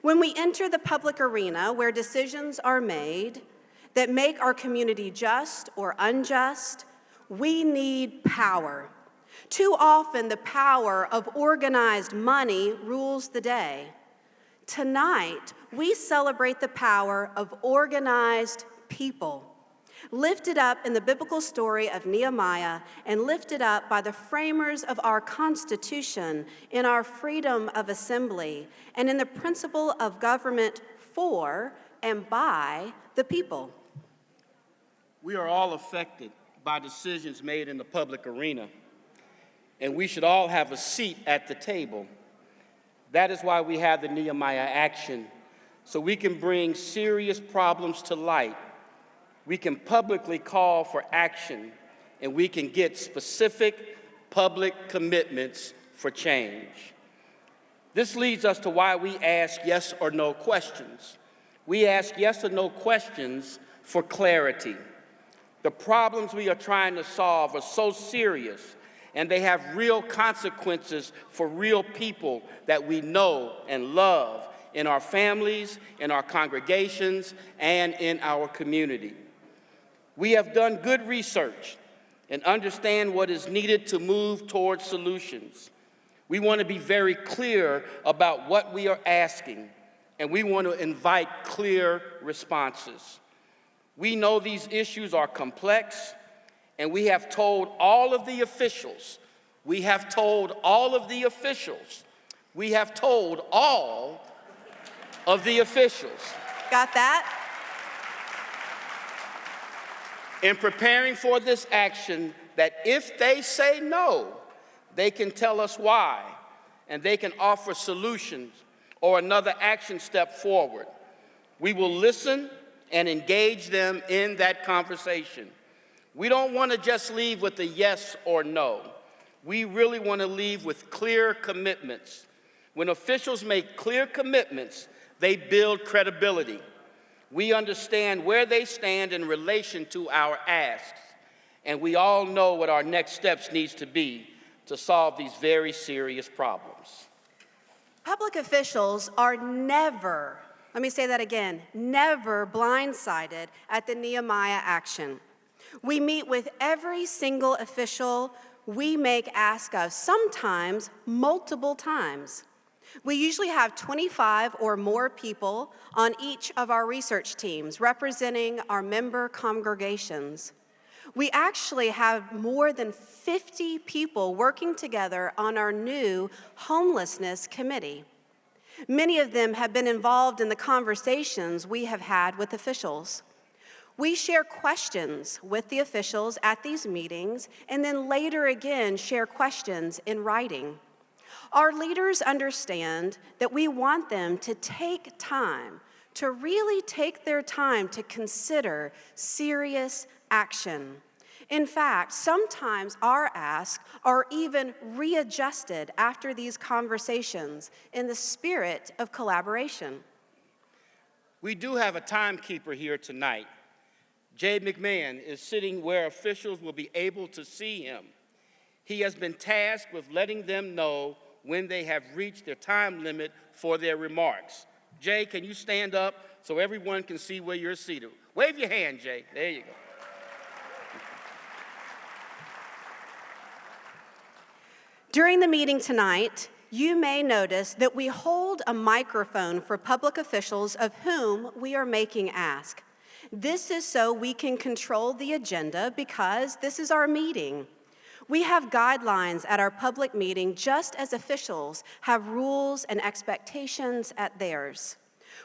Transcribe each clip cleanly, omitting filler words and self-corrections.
When we enter the public arena where decisions are made that make our community just or unjust, we need power. Too often, the power of organized money rules the day. Tonight, we celebrate the power of organized people, lifted up in the biblical story of Nehemiah and lifted up by the framers of our Constitution in our freedom of assembly and in the principle of government for and by the people. We are all affected by decisions made in the public arena, and we should all have a seat at the table. That is why we have the Nehemiah Action, so we can bring serious problems to light. We can publicly call for action, and we can get specific public commitments for change. This leads us to why we ask yes or no questions. We ask yes or no questions for clarity. The problems we are trying to solve are so serious, and they have real consequences for real people that we know and love in our families, in our congregations, and in our community. We have done good research and understand what is needed to move towards solutions. We want to be very clear about what we are asking, and we want to invite clear responses. We know these issues are complex, and we have told all of the officials, we have told all of the officials, we have told all of the officials. Got that? In preparing for this action, that if they say no, they can tell us why, and they can offer solutions or another action step forward. We will listen and engage them in that conversation. We don't want to just leave with a yes or no. We really want to leave with clear commitments. When officials make clear commitments, they build credibility. We understand where they stand in relation to our asks, and we all know what our next steps needs to be to solve these very serious problems. Public officials are never, let me say that again, never blindsided at the Nehemiah Action. We meet with every single official we make ask of, sometimes multiple times. We usually have 25 or more people on each of our research teams representing our member congregations. We actually have more than 50 people working together on our new homelessness committee. Many of them have been involved in the conversations we have had with officials. We share questions with the officials at these meetings and then later again share questions in writing. Our leaders understand that we want them to take time, to really take their time to consider serious action. In fact, sometimes our asks are even readjusted after these conversations in the spirit of collaboration. We do have a timekeeper here tonight. Jay McMahon is sitting where officials will be able to see him. He has been tasked with letting them know when they have reached their time limit for their remarks. Jay, can you stand up so everyone can see where you're seated? Wave your hand, Jay. There you go. During the meeting tonight, you may notice that we hold a microphone for public officials of whom we are making ask. This is so we can control the agenda because this is our meeting. We have guidelines at our public meeting just as officials have rules and expectations at theirs.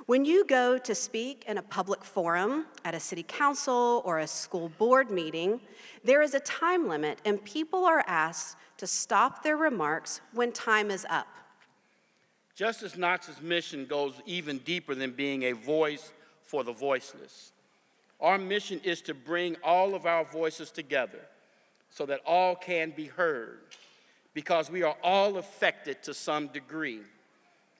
When you go to speak in a public forum, at a city council or a school board meeting, there is a time limit and people are asked to stop their remarks when time is up. Justice Knox's mission goes even deeper than being a voice for the voiceless. Our mission is to bring all of our voices together so that all can be heard, because we are all affected to some degree.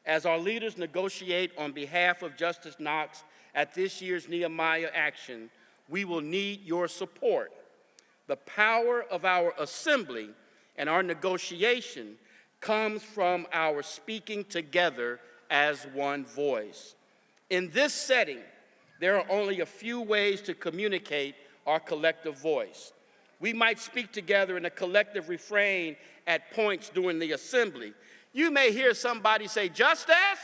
As our leaders negotiate on behalf of Justice Knox at this year's Nehemiah Action, we will need your support. The power of our assembly and our negotiation comes from our speaking together as one voice. In this setting, there are only a few ways to communicate our collective voice. We might speak together in a collective refrain at points during the assembly. You may hear somebody say, "Justice,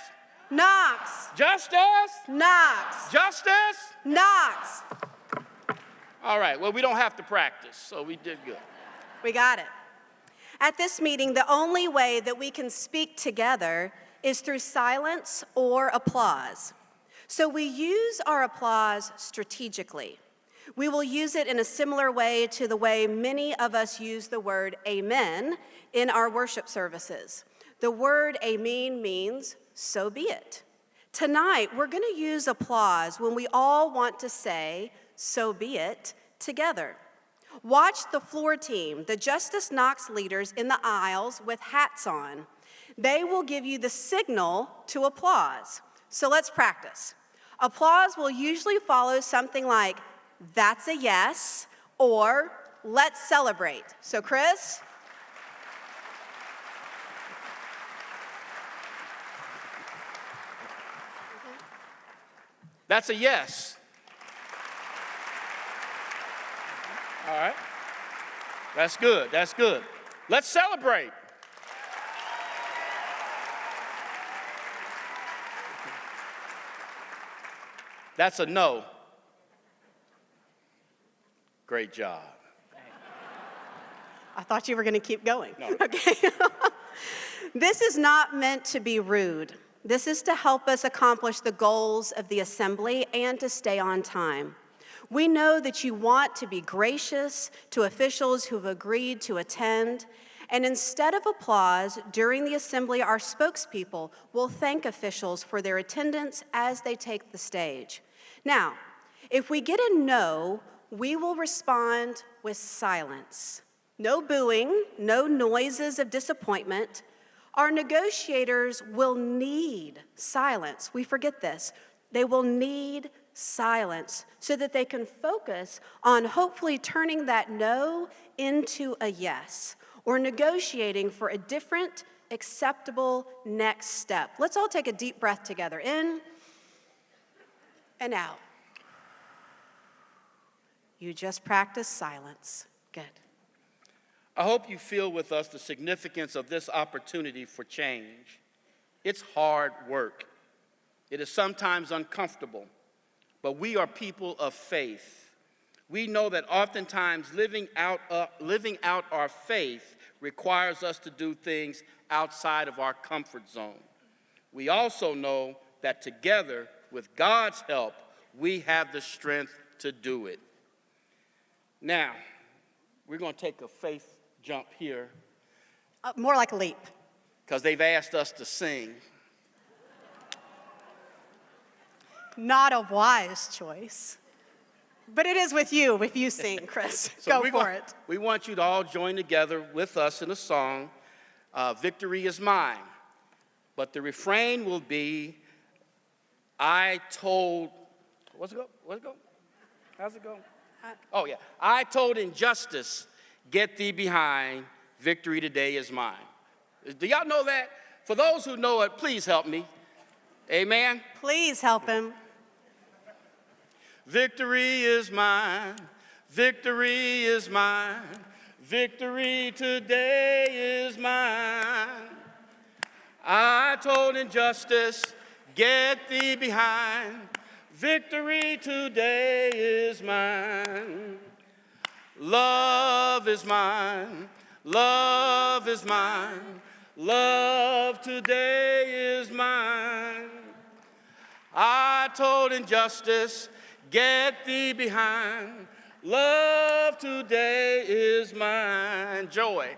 Knox, justice, Knox, justice." Knox. All right, well, we don't have to practice, so we did good. We got it. At this meeting, the only way that we can speak together is through silence or applause. So we use our applause strategically. We will use it in a similar way to the way many of us use the word amen in our worship services. The word amen means so be it. Tonight, we're going to use applause when we all want to say so be it together. Watch the floor team, the Justice Knox leaders in the aisles with hats on. They will give you the signal to applause. So let's practice. Applause will usually follow something like, "That's a yes," or "Let's celebrate." So Chris? That's a yes. All right. That's good. That's good. Let's celebrate. That's a no. Great job. I thought you were going to keep going. No. Okay. This is not meant to be rude. This is to help us accomplish the goals of the assembly and to stay on time. We know that you want to be gracious to officials who have agreed to attend, and instead of applause during the assembly, our spokespeople will thank officials for their attendance as they take the stage. Now, if we get a no, we will respond with silence. No booing, no noises of disappointment. Our negotiators will need silence. We forget this. They will need silence so that they can focus on hopefully turning that no into a yes or negotiating for a different, acceptable next step. Let's all take a deep breath together. In and out. You just practiced silence. Good. I hope you feel with us the significance of this opportunity for change. It's hard work. It is sometimes uncomfortable, but we are people of faith. We know that oftentimes living out our faith requires us to do things outside of our comfort zone. We also know that together, with God's help, we have the strength to do it. Now, we're going to take a faith jump here. More like a leap. Because they've asked us to sing. Not a wise choice. But it is with you if you sing, Chris. So Go for it. We want you to all join together with us in a song, Victory Is Mine. But the refrain will be, I told, what's it go? How's it go? Oh, yeah. I told injustice, get thee behind, victory today is mine. Do y'all know that? For those who know it, please help me. Amen? Please help him. Victory is mine, victory is mine, victory today is mine. I told injustice, get thee behind, victory today is mine. Love is mine, love is mine, love today is mine. I told injustice, get thee behind, love today is mine. Joy,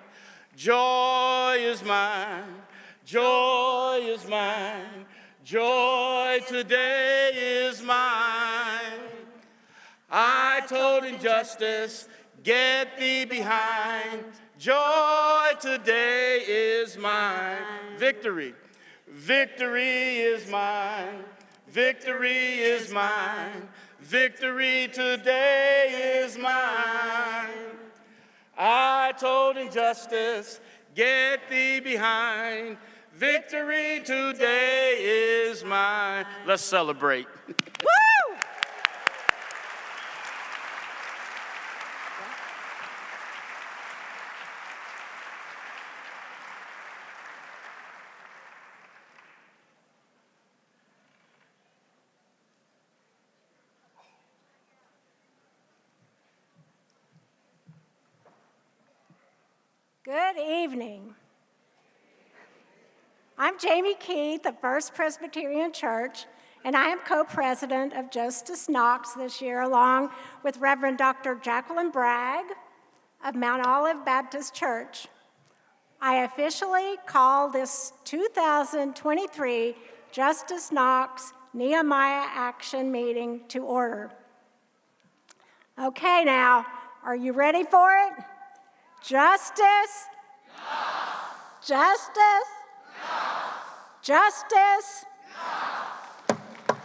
joy is mine, joy is mine, joy today is mine. I told injustice, get thee behind, joy today is mine. Victory, victory is mine, victory is mine, victory today is mine. I told injustice, get thee behind, Victory today is mine. Let's celebrate. Woo! Good evening. I'm Jamie Keith of First Presbyterian Church, and I am co-president of Justice Knox this year, along with Reverend Dr. Jacqueline Bragg of Mount Olive Baptist Church. I officially call this 2023 Justice Knox Nehemiah Action Meeting to order. Okay, now, are you ready for it? Justice? No. Justice? No. Justice? No.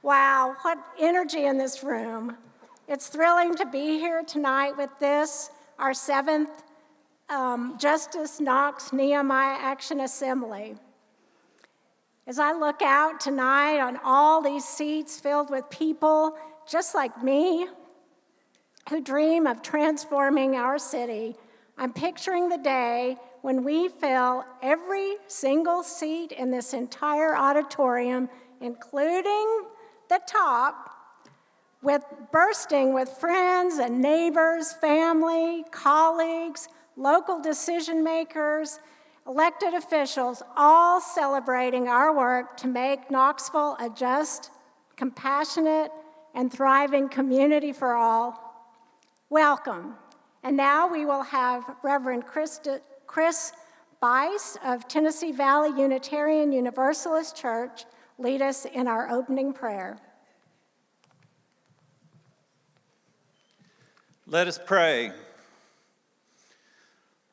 Wow, what energy in this room. It's thrilling to be here tonight with this, our 7th Justice Knox Nehemiah Action Assembly. As I look out tonight on all these seats filled with people just like me, who dream of transforming our city, I'm picturing the day when we fill every single seat in this entire auditorium, including the top, bursting with friends and neighbors, family, colleagues, local decision makers, elected officials, all celebrating our work to make Knoxville a just, compassionate, and thriving community for all. Welcome. And now we will have Reverend Chris Bice of Tennessee Valley Unitarian Universalist Church lead us in our opening prayer. Let us pray.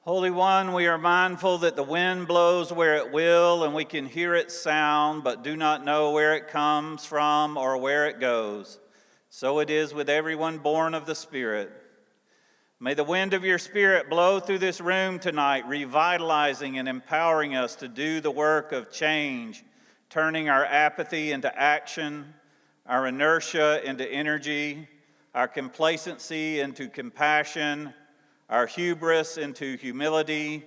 Holy One, we are mindful that the wind blows where it will and we can hear its sound but do not know where it comes from or where it goes. So it is with everyone born of the Spirit. May the wind of your Spirit blow through this room tonight, revitalizing and empowering us to do the work of change, turning our apathy into action, our inertia into energy, our complacency into compassion, our hubris into humility,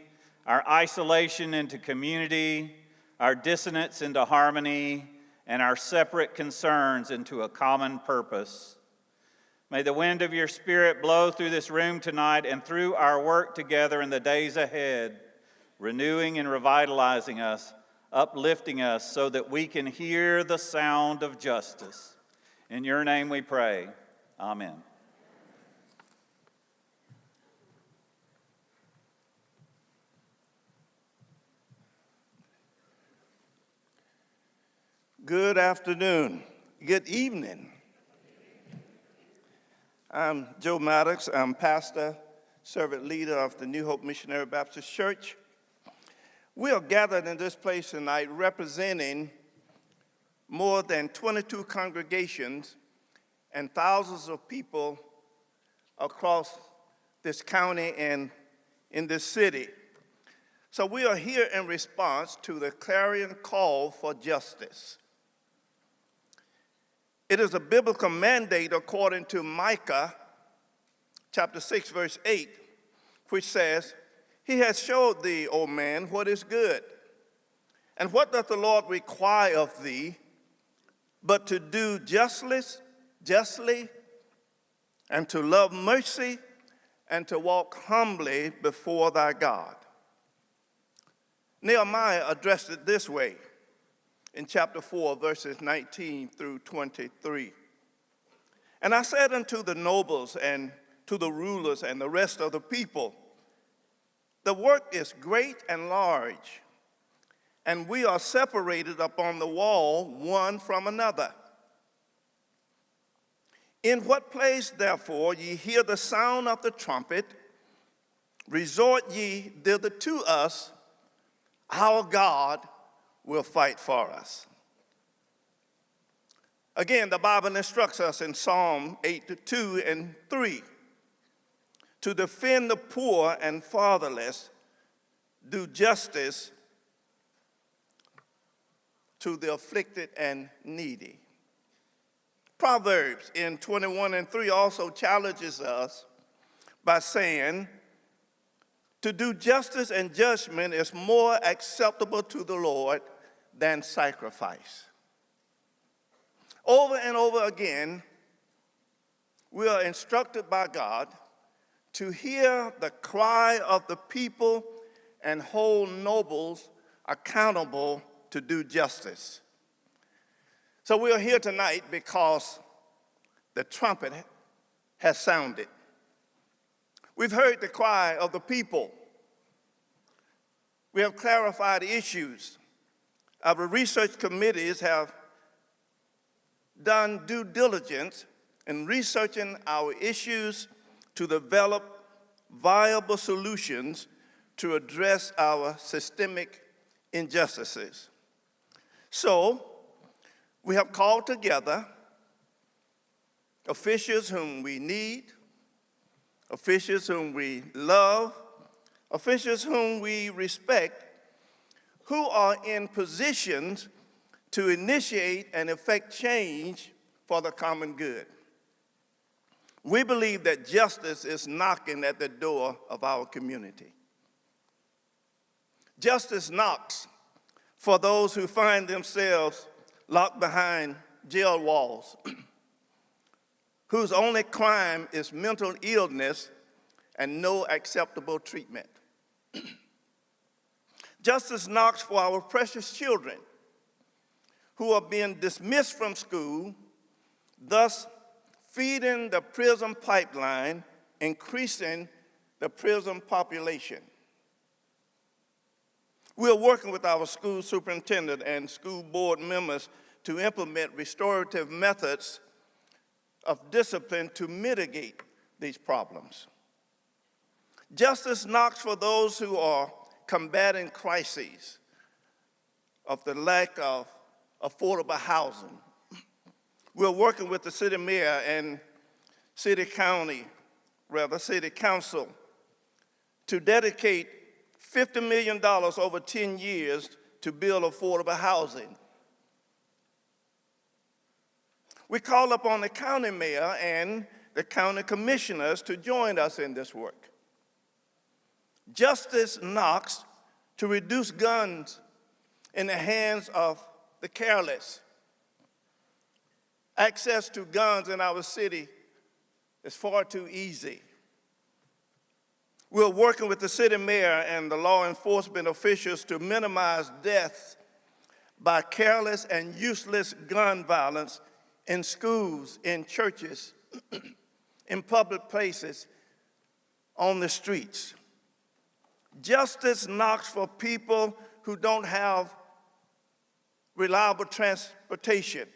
our isolation into community, our dissonance into harmony, and our separate concerns into a common purpose. May the wind of your Spirit blow through this room tonight and through our work together in the days ahead, renewing and revitalizing us, uplifting us so that we can hear the sound of justice. In your name we pray. Amen. Good afternoon. Good evening. I'm Joe Maddox. I'm pastor, servant leader of the New Hope Missionary Baptist Church. We are gathered in this place tonight representing more than 22 congregations and thousands of people across this county and in this city. So we are here in response to the clarion call for justice. It is a biblical mandate according to Micah chapter 6, verse 8, which says, "He has showed thee, O man, what is good. And what doth the Lord require of thee, but to do justly, and to love mercy, and to walk humbly before thy God." Nehemiah addressed it this way in chapter 4, verses 19 through 23. "And I said unto the nobles and to the rulers and the rest of the people, the work is great and large, and we are separated upon the wall one from another. In what place, therefore, ye hear the sound of the trumpet, resort ye thither to us, our God will fight for us." Again, the Bible instructs us in Psalm 8:2 and 3 to defend the poor and fatherless, do justice to the afflicted and needy. Proverbs in 21:3 also challenges us by saying, to do justice and judgment is more acceptable to the Lord than sacrifice. Over and over again, we are instructed by God to hear the cry of the people and hold nobles accountable to do justice. So we are here tonight because the trumpet has sounded. We've heard the cry of the people. We have clarified issues. Our research committees have done due diligence in researching our issues to develop viable solutions to address our systemic injustices. So, we have called together officials whom we need, officials whom we love, officials whom we respect, who are in positions to initiate and effect change for the common good. We believe that justice is knocking at the door of our community. Justice knocks for those who find themselves locked behind jail walls, whose only crime is mental illness and no acceptable treatment. Justice knocks for our precious children who are being dismissed from school, thus feeding the prison pipeline, increasing the prison population. We are working with our school superintendent and school board members to implement restorative methods of discipline to mitigate these problems. Justice knocks for those who are combating crises of the lack of affordable housing. We're working with the city mayor and city council to dedicate $50 million over 10 years to build affordable housing. We call upon the county mayor and the county commissioners to join us in this work. Justice knocks to reduce guns in the hands of the careless. Access to guns in our city is far too easy. We're working with the city mayor and the law enforcement officials to minimize deaths by careless and useless gun violence in schools, in churches, in public places, on the streets. Justice knocks for people who don't have reliable transportation.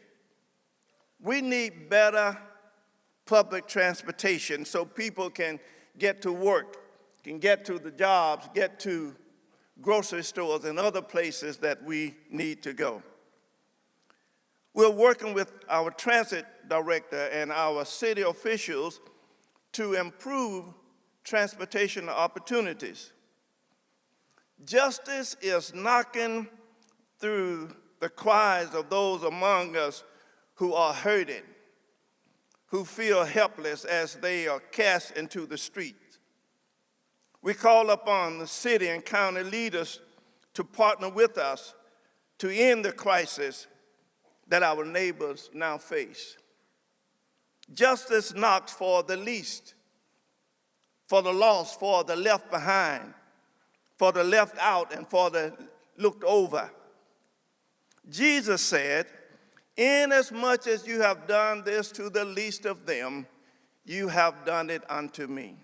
We need better public transportation so people can get to work, can get to the jobs, get to grocery stores and other places that we need to go. We're working with our transit director and our city officials to improve transportation opportunities. Justice is knocking through the cries of those among us who are hurting, who feel helpless as they are cast into the streets. We call upon the city and county leaders to partner with us to end the crisis that our neighbors now face. Justice knocks for the least, for the lost, for the left behind, for the left out, and for the looked over. Jesus said, "Inasmuch as you have done this to the least of them, you have done it unto me."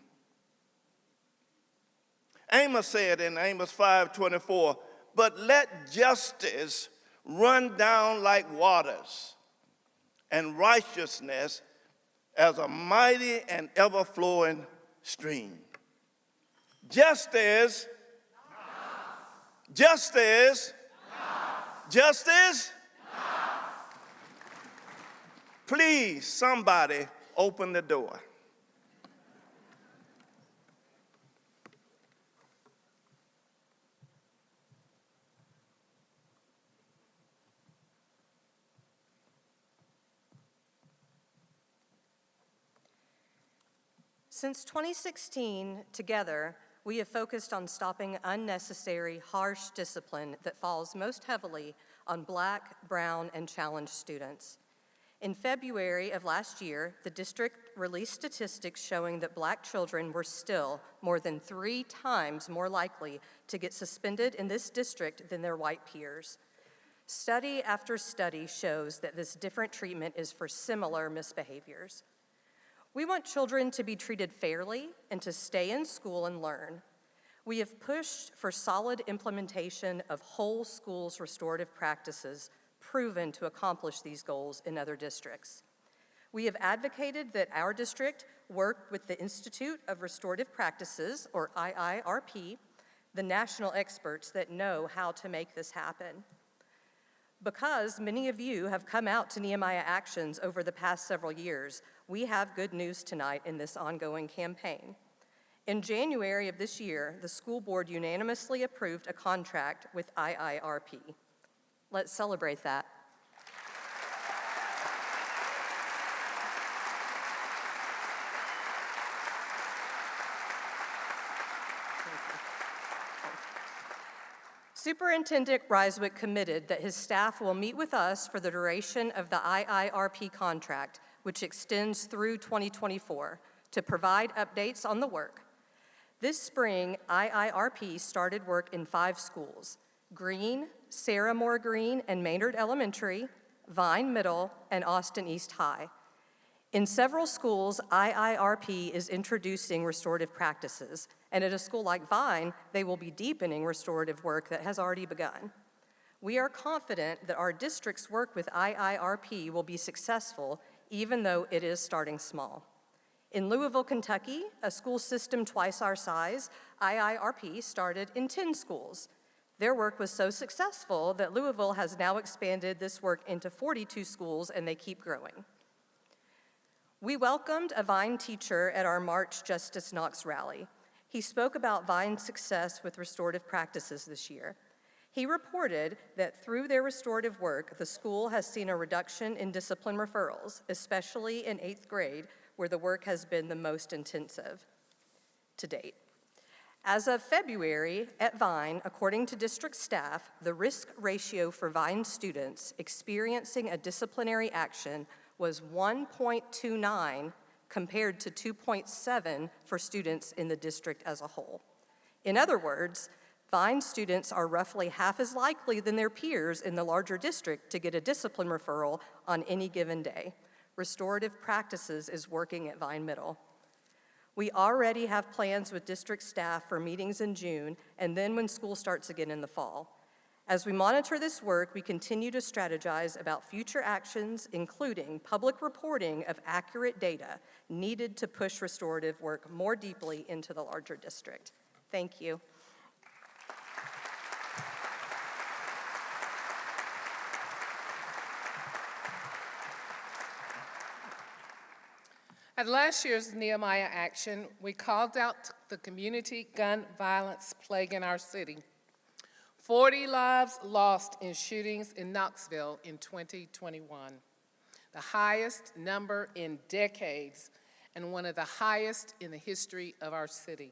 Amos said in Amos 5:24, "But let justice run down like waters, and righteousness as a mighty and ever-flowing stream." Justice, justice, justice. Please, somebody open the door. Since 2016, together, we have focused on stopping unnecessary, harsh discipline that falls most heavily on Black, brown, and challenged students. In February of last year, the district released statistics showing that Black children were still more than 3 times more likely to get suspended in this district than their white peers. Study after study shows that this different treatment is for similar misbehaviors. We want children to be treated fairly and to stay in school and learn. We have pushed for solid implementation of whole schools restorative practices proven to accomplish these goals in other districts. We have advocated that our district work with the Institute of Restorative Practices, or IIRP, the national experts that know how to make this happen. Because many of you have come out to Nehemiah Actions over the past several years, we have good news tonight in this ongoing campaign. In January of this year, the school board unanimously approved a contract with IIRP. Let's celebrate that. Superintendent Ryswick committed that his staff will meet with us for the duration of the IIRP contract, which extends through 2024, to provide updates on the work. This spring, IIRP started work in 5 schools: Green, Sarah Moore Green and Maynard Elementary, Vine Middle, and Austin East High. In several schools, IIRP is introducing restorative practices, and at a school like Vine, they will be deepening restorative work that has already begun. We are confident that our district's work with IIRP will be successful, even though it is starting small. In Louisville, Kentucky, a school system twice our size, IIRP started in 10 schools. Their work was so successful that Louisville has now expanded this work into 42 schools, and they keep growing. We welcomed a Vine teacher at our March Justice Knox rally. He spoke about Vine's success with restorative practices this year. He reported that through their restorative work, the school has seen a reduction in discipline referrals, especially in 8th grade, where the work has been the most intensive to date. As of February at Vine, according to district staff, the risk ratio for Vine students experiencing a disciplinary action was 1.29 compared to 2.7 for students in the district as a whole. In other words, Vine students are roughly half as likely than their peers in the larger district to get a discipline referral on any given day. Restorative practices is working at Vine Middle. We already have plans with district staff for meetings in June and then when school starts again in the fall. As we monitor this work, we continue to strategize about future actions, including public reporting of accurate data needed to push restorative work more deeply into the larger district. Thank you. At last year's Nehemiah Action, we called out the community gun violence plaguing our city. 40 lives lost in shootings in Knoxville in 2021, the highest number in decades and one of the highest in the history of our city.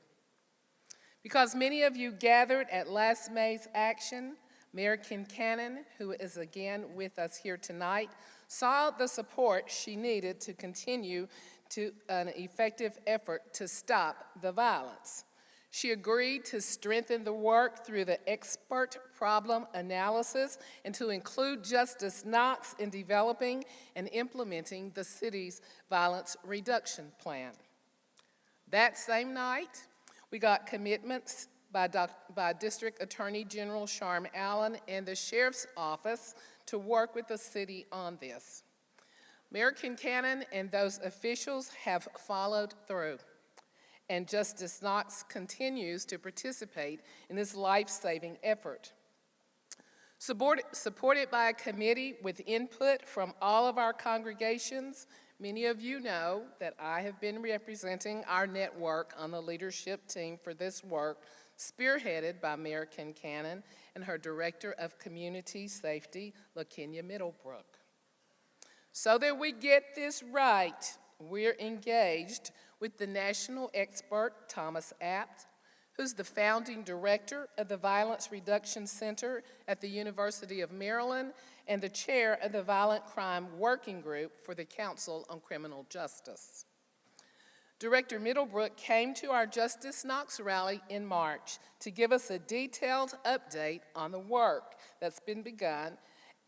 Because many of you gathered at last May's action, Mayor Kincannon, who is again with us here tonight, saw the support she needed to continue to an effective effort to stop the violence. She agreed to strengthen the work through the expert problem analysis and to include Justice Knox in developing and implementing the city's violence reduction plan. That same night, we got commitments by District Attorney General Sharm Allen and the Sheriff's Office to work with the city on this. Mayor Kincannon and those officials have followed through, and Justice Knox continues to participate in this life-saving effort. Supported by a committee with input from all of our congregations, many of you know that I have been representing our network on the leadership team for this work, spearheaded by Mayor Kincannon and her Director of Community Safety, LaKenya Middlebrook. So that we get this right, we're engaged with the national expert Thomas Abt, who's the founding director of the Violence Reduction Center at the University of Maryland and the chair of the Violent Crime Working Group for the Council on Criminal Justice. Director Middlebrook came to our Justice Knox rally in March to give us a detailed update on the work that's been begun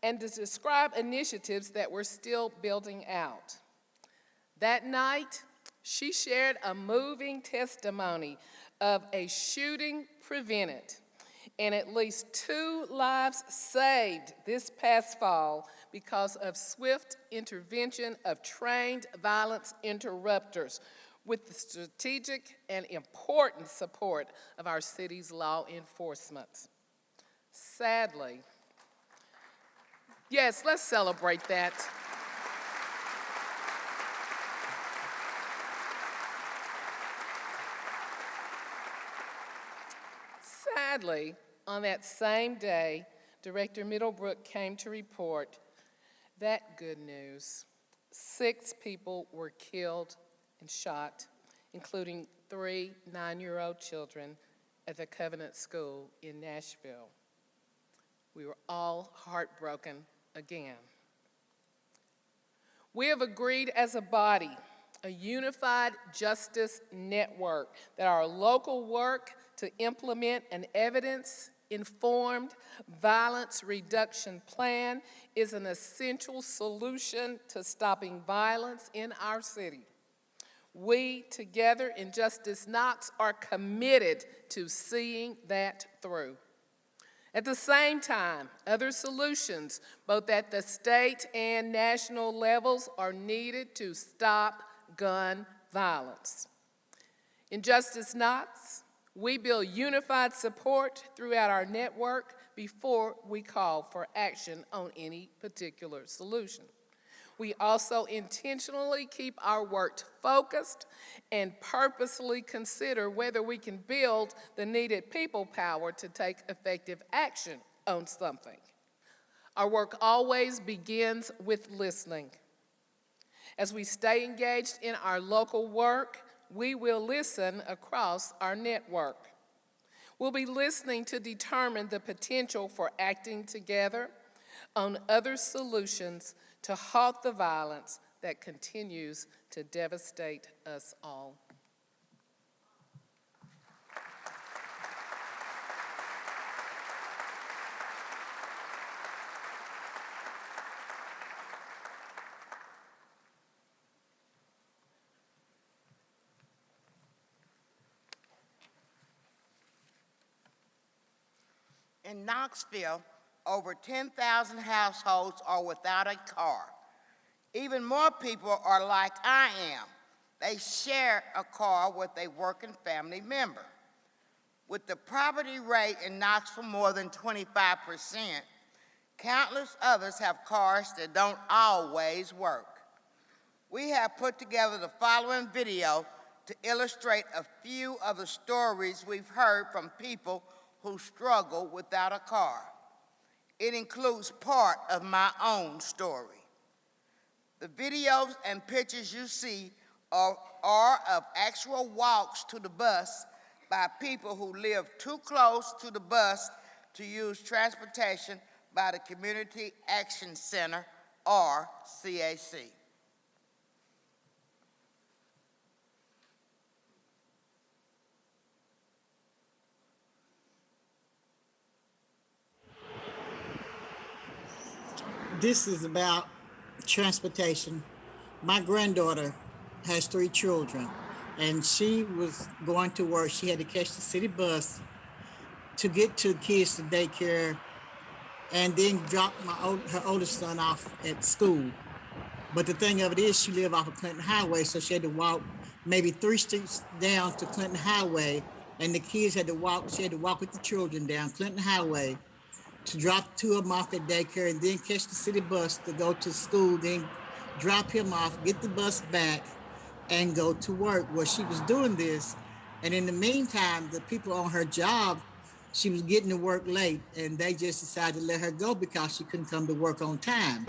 and to describe initiatives that we're still building out. That night, she shared a moving testimony of a shooting prevented and at least 2 lives saved this past fall because of swift intervention of trained violence interrupters with the strategic and important support of our city's law enforcement. Sadly, yes, let's celebrate that. Sadly, on that same day, Director Middlebrook came to report that good news. 6 people were killed and shot, including 3 9-year-old children at the Covenant School in Nashville. We were all heartbroken again. We have agreed as a body, a unified justice network, that our local work to implement an evidence-informed violence reduction plan is an essential solution to stopping violence in our city. We, together in Justice Knox, are committed to seeing that through. At the same time, other solutions, both at the state and national levels, are needed to stop gun violence. In Justice Knox, we build unified support throughout our network before we call for action on any particular solution. We also intentionally keep our work focused and purposely consider whether we can build the needed people power to take effective action on something. Our work always begins with listening. As we stay engaged in our local work, we will listen across our network. We'll be listening to determine the potential for acting together on other solutions to halt the violence that continues to devastate us all. In Knoxville, over 10,000 households are without a car. Even more people are like I am. They share a car with a working family member. With the poverty rate in Knoxville more than 25%, countless others have cars that don't always work. We have put together the following video to illustrate a few of the stories we've heard from people who struggle without a car. It includes part of my own story. The videos and pictures you see are of actual walks to the bus by people who live too close to the bus to use transportation by the Community Action Center, or CAC. This is about transportation. My granddaughter has 3 children, and she was going to work. She had to catch the city bus to get to kids to daycare and then drop her oldest son off at school. But the thing of it is, she lived off of Clinton Highway, so she had to walk maybe 3 streets down to Clinton Highway, and the kids had to walk. She had to walk with the children down Clinton Highway to drop 2 of them off at daycare and then catch the city bus to go to school, then drop him off, get the bus back, and go to work. Well, she was doing this, and in the meantime, the people on her job, she was getting to work late, and they just decided to let her go because she couldn't come to work on time.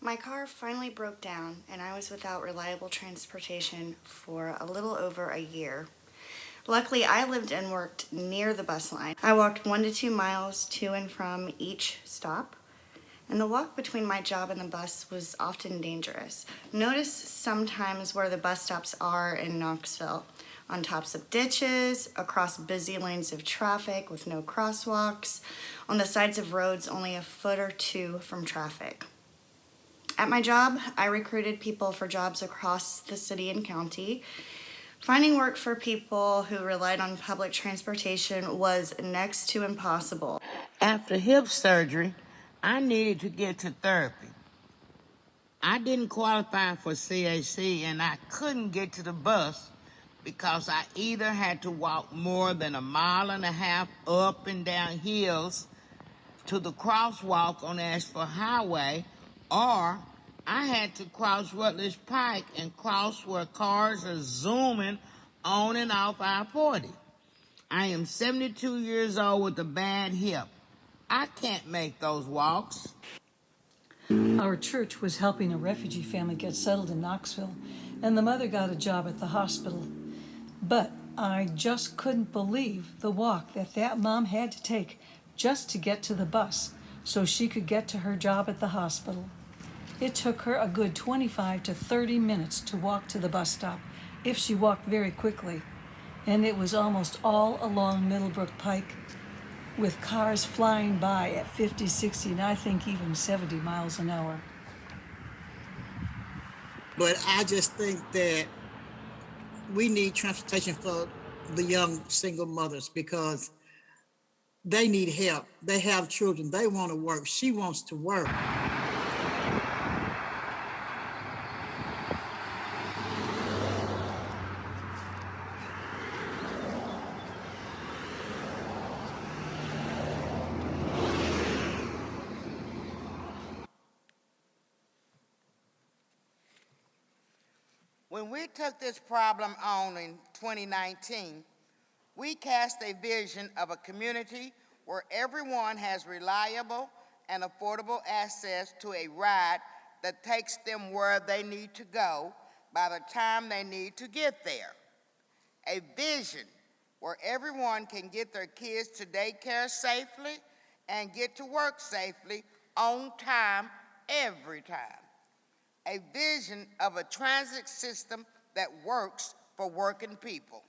My car finally broke down, and I was without reliable transportation for a little over a year. Luckily, I lived and worked near the bus line. I walked 1 to 2 miles to and from each stop, and the walk between my job and the bus was often dangerous. Notice sometimes where the bus stops are in Knoxville, on tops of ditches, across busy lanes of traffic with no crosswalks, on the sides of roads only a foot or two from traffic. At my job, I recruited people for jobs across the city and county. Finding work for people who relied on public transportation was next to impossible. After hip surgery, I needed to get to therapy. I didn't qualify for CAC, and I couldn't get to the bus because I either had to walk more than 1.5 miles up and down hills to the crosswalk on Asheville Highway, or I had to cross Rutledge Pike and cross where cars are zooming on and off I-40. I am 72 years old with a bad hip. I can't make those walks. Our church was helping a refugee family get settled in Knoxville, and the mother got a job at the hospital. But I just couldn't believe the walk that mom had to take just to get to the bus so she could get to her job at the hospital. It took her a good 25 to 30 minutes to walk to the bus stop if she walked very quickly, and it was almost all along Middlebrook Pike with cars flying by at 50, 60, and I think even 70 miles an hour. But I just think that we need transportation for the young single mothers because they need help. They have children. They want to work. She wants to work. When we took this problem on in 2019, we cast a vision of a community where everyone has reliable and affordable access to a ride that takes them where they need to go by the time they need to get there. A vision where everyone can get their kids to daycare safely and get to work safely on time, every time. A vision of a transit system that works for working people.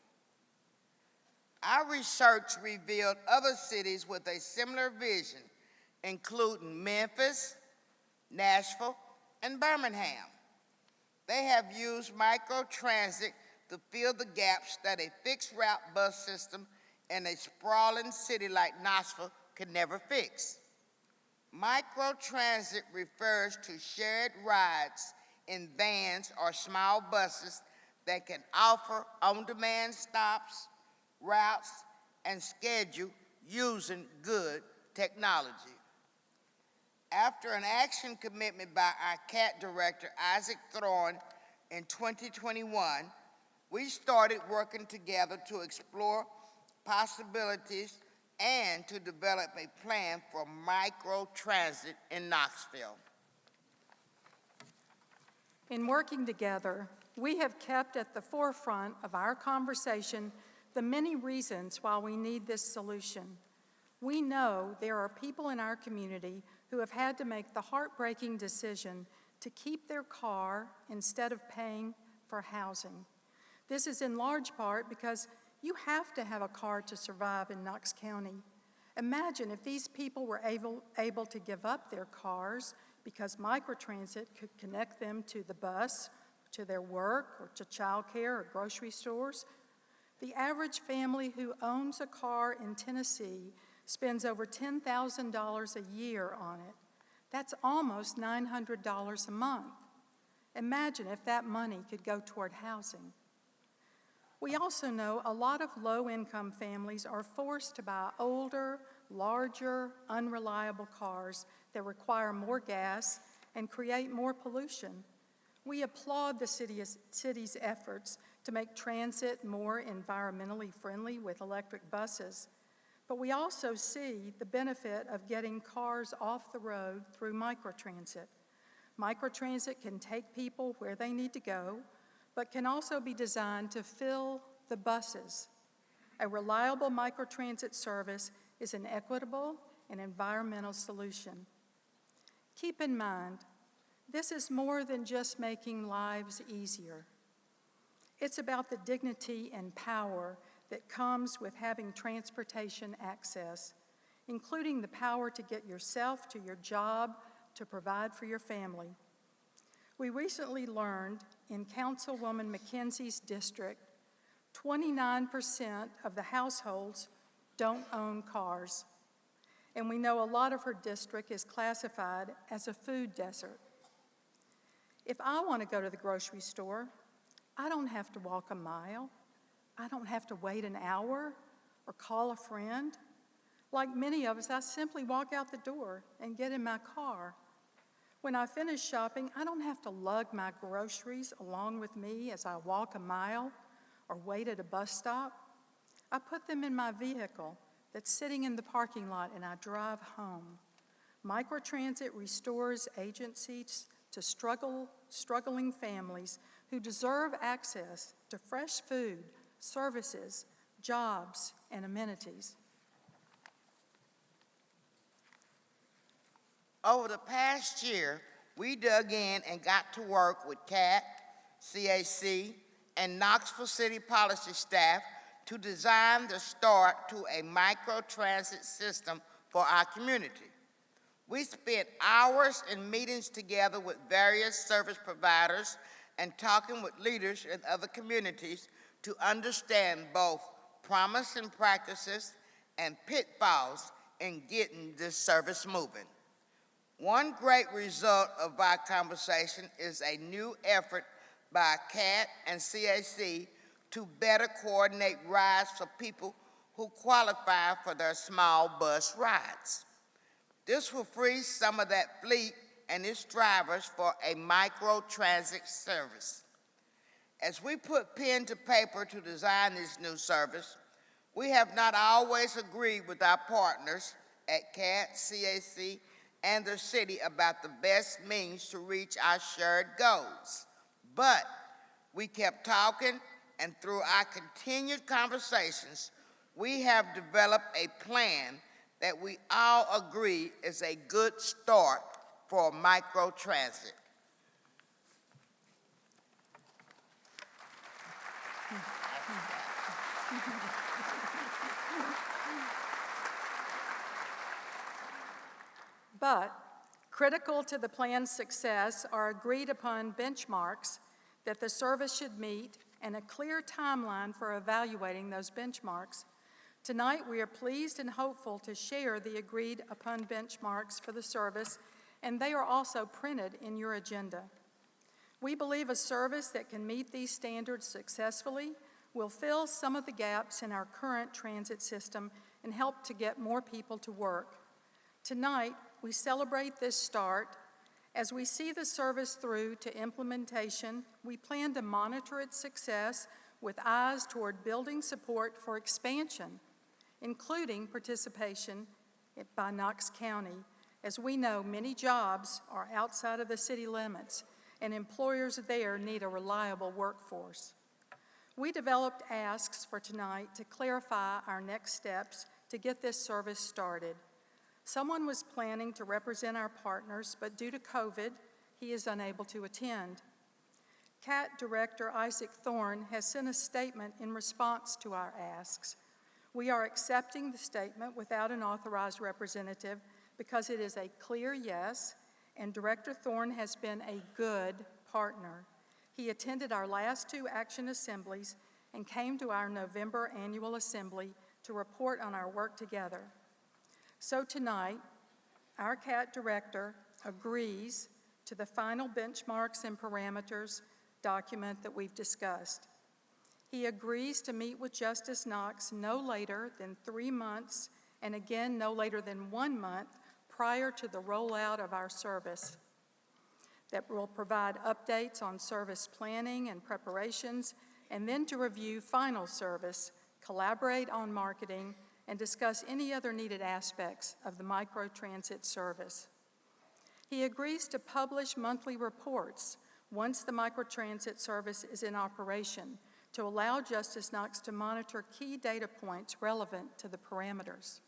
Our research revealed other cities with a similar vision, including Memphis, Nashville, and Birmingham. They have used microtransit to fill the gaps that a fixed route bus system in a sprawling city like Knoxville could never fix. Microtransit refers to shared rides in vans or small buses that can offer on-demand stops, routes, and schedule using good technology. After an action commitment by our CAT director, Isaac Thorne, in 2021, we started working together to explore possibilities and to develop a plan for microtransit in Knoxville. In working together, we have kept at the forefront of our conversation the many reasons why we need this solution. We know there are people in our community who have had to make the heartbreaking decision to keep their car instead of paying for housing. This is in large part because you have to have a car to survive in Knox County. Imagine if these people were able to give up their cars because microtransit could connect them to the bus, to their work, or to childcare or grocery stores. The average family who owns a car in Tennessee spends over $10,000 a year on it. That's almost $900 a month. Imagine if that money could go toward housing. We also know a lot of low-income families are forced to buy older, larger, unreliable cars that require more gas and create more pollution. We applaud the city's efforts to make transit more environmentally friendly with electric buses, but we also see the benefit of getting cars off the road through microtransit. Microtransit can take people where they need to go, but can also be designed to fill the buses. A reliable microtransit service is an equitable and environmental solution. Keep in mind, this is more than just making lives easier. It's about the dignity and power that comes with having transportation access, including the power to get yourself to your job, to provide for your family. We recently learned in Councilwoman McKenzie's district, 29% of the households don't own cars. And we know a lot of her district is classified as a food desert. If I want to go to the grocery store, I don't have to walk a mile. I don't have to wait an hour or call a friend. Like many of us, I simply walk out the door and get in my car. When I finish shopping, I don't have to lug my groceries along with me as I walk a mile or wait at a bus stop. I put them in my vehicle that's sitting in the parking lot and I drive home. Microtransit restores agencies to struggling families who deserve access to fresh food, services, jobs, and amenities. Over the past year, we dug in and got to work with CAT, CAC, and Knoxville City policy staff to design the start to a microtransit system for our community. We spent hours in meetings together with various service providers and talking with leaders in other communities to understand both promising practices and pitfalls in getting this service moving. One great result of our conversation is a new effort by CAT and CAC to better coordinate rides for people who qualify for their small bus rides. This will free some of that fleet and its drivers for a microtransit service. As we put pen to paper to design this new service, we have not always agreed with our partners at CAT, CAC, and the city about the best means to reach our shared goals. But we kept talking, and through our continued conversations, we have developed a plan that we all agree is a good start for microtransit. But critical to the plan's success are agreed upon benchmarks that the service should meet and a clear timeline for evaluating those benchmarks. Tonight, we are pleased and hopeful to share the agreed upon benchmarks for the service, and they are also printed in your agenda. We believe a service that can meet these standards successfully will fill some of the gaps in our current transit system and help to get more people to work. Tonight, we celebrate this start. As we see the service through to implementation, we plan to monitor its success with eyes toward building support for expansion, including participation by Knox County, as we know many jobs are outside of the city limits and employers there need a reliable workforce. We developed asks for tonight to clarify our next steps to get this service started. Someone was planning to represent our partners, but due to COVID, he is unable to attend. CAT Director Isaac Thorne has sent a statement in response to our asks. We are accepting the statement without an authorized representative because it is a clear yes, and Director Thorne has been a good partner. He attended our last two action assemblies and came to our November annual assembly to report on our work together. So tonight, our CAT Director agrees to the final benchmarks and parameters document that we've discussed. He agrees to meet with Justice Knox no later than 3 months and again no later than 1 month prior to the rollout of our service. That will provide updates on service planning and preparations, and then to review final service, collaborate on marketing, and discuss any other needed aspects of the microtransit service. He agrees to publish monthly reports once the microtransit service is in operation to allow Justice Knox to monitor key data points relevant to the parameters.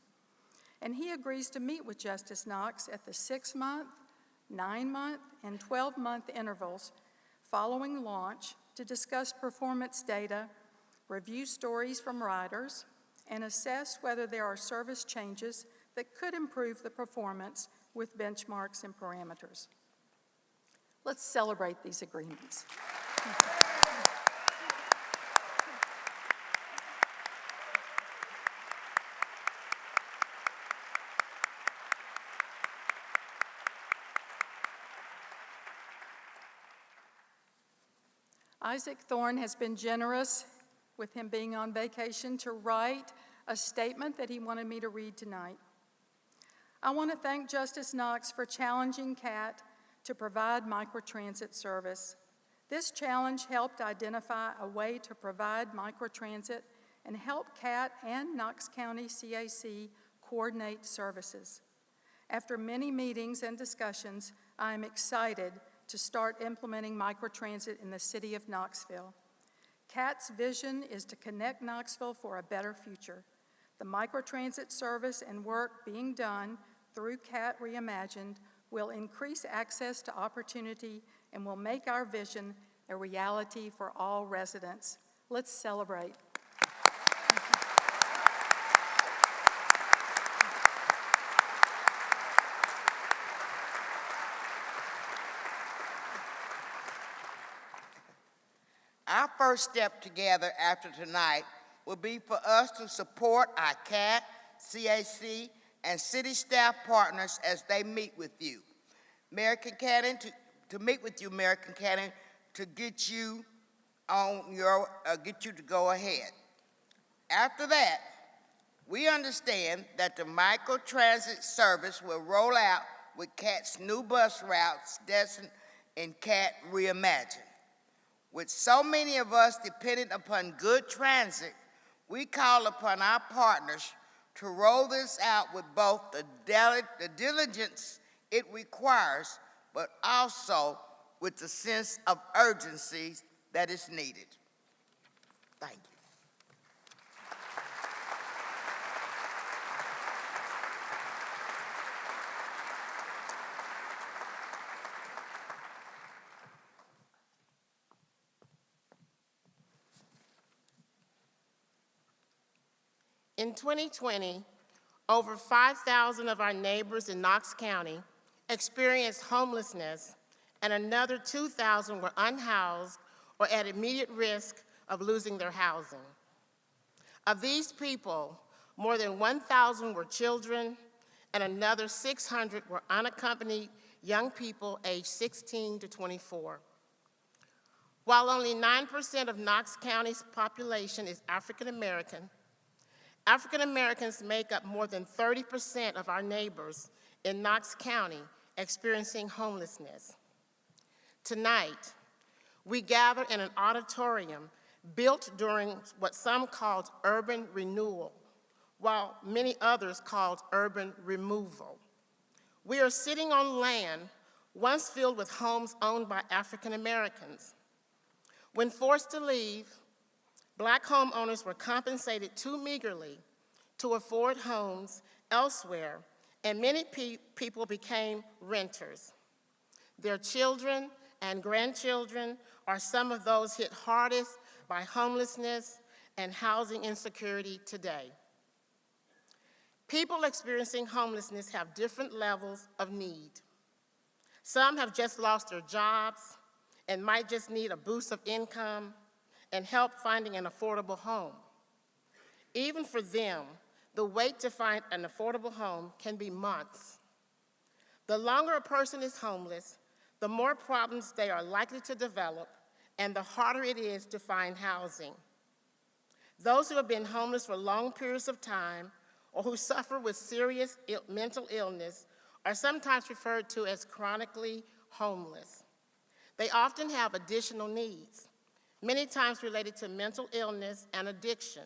And he agrees to meet with Justice Knox at the 6-month, 9-month, and 12-month intervals following launch to discuss performance data, review stories from riders, and assess whether there are service changes that could improve the performance with benchmarks and parameters. Let's celebrate these agreements. Isaac Thorne has been generous, with him being on vacation, to write a statement that he wanted me to read tonight. I want to thank Justice Knox for challenging CAT to provide microtransit service. This challenge helped identify a way to provide microtransit and help CAT and Knox County CAC coordinate services. After many meetings and discussions, I am excited to start implementing microtransit in the city of Knoxville. CAT's vision is to connect Knoxville for a better future. The microtransit service and work being done through CAT Reimagined will increase access to opportunity and will make our vision a reality for all residents. Let's celebrate. Our first step together after tonight will be for us to support our CAT, CAC, and city staff partners as they meet with you. Mayor Kincannon, to meet with you, Mayor Kincannon, to get you on your, get you to go ahead. After that, we understand that the microtransit service will roll out with CAT's new bus routes destined in CAT Reimagined. With so many of us dependent upon good transit, we call upon our partners to roll this out with both the diligence it requires, but also with the sense of urgency that is needed. Thank you. In 2020, over 5,000 of our neighbors in Knox County experienced homelessness, and another 2,000 were unhoused or at immediate risk of losing their housing. Of these people, more than 1,000 were children, and another 600 were unaccompanied young people aged 16 to 24. While only 9% of Knox County's population is African American, African Americans make up more than 30% of our neighbors in Knox County experiencing homelessness. Tonight, we gather in an auditorium built during what some called urban renewal, while many others called urban removal. We are sitting on land once filled with homes owned by African Americans. When forced to leave, Black homeowners were compensated too meagerly to afford homes elsewhere, and many people became renters. Their children and grandchildren are some of those hit hardest by homelessness and housing insecurity today. People experiencing homelessness have different levels of need. Some have just lost their jobs and might just need a boost of income and help finding an affordable home. Even for them, the wait to find an affordable home can be months. The longer a person is homeless, the more problems they are likely to develop, and the harder it is to find housing. Those who have been homeless for long periods of time or who suffer with serious mental illness are sometimes referred to as chronically homeless. They often have additional needs, many times related to mental illness and addiction.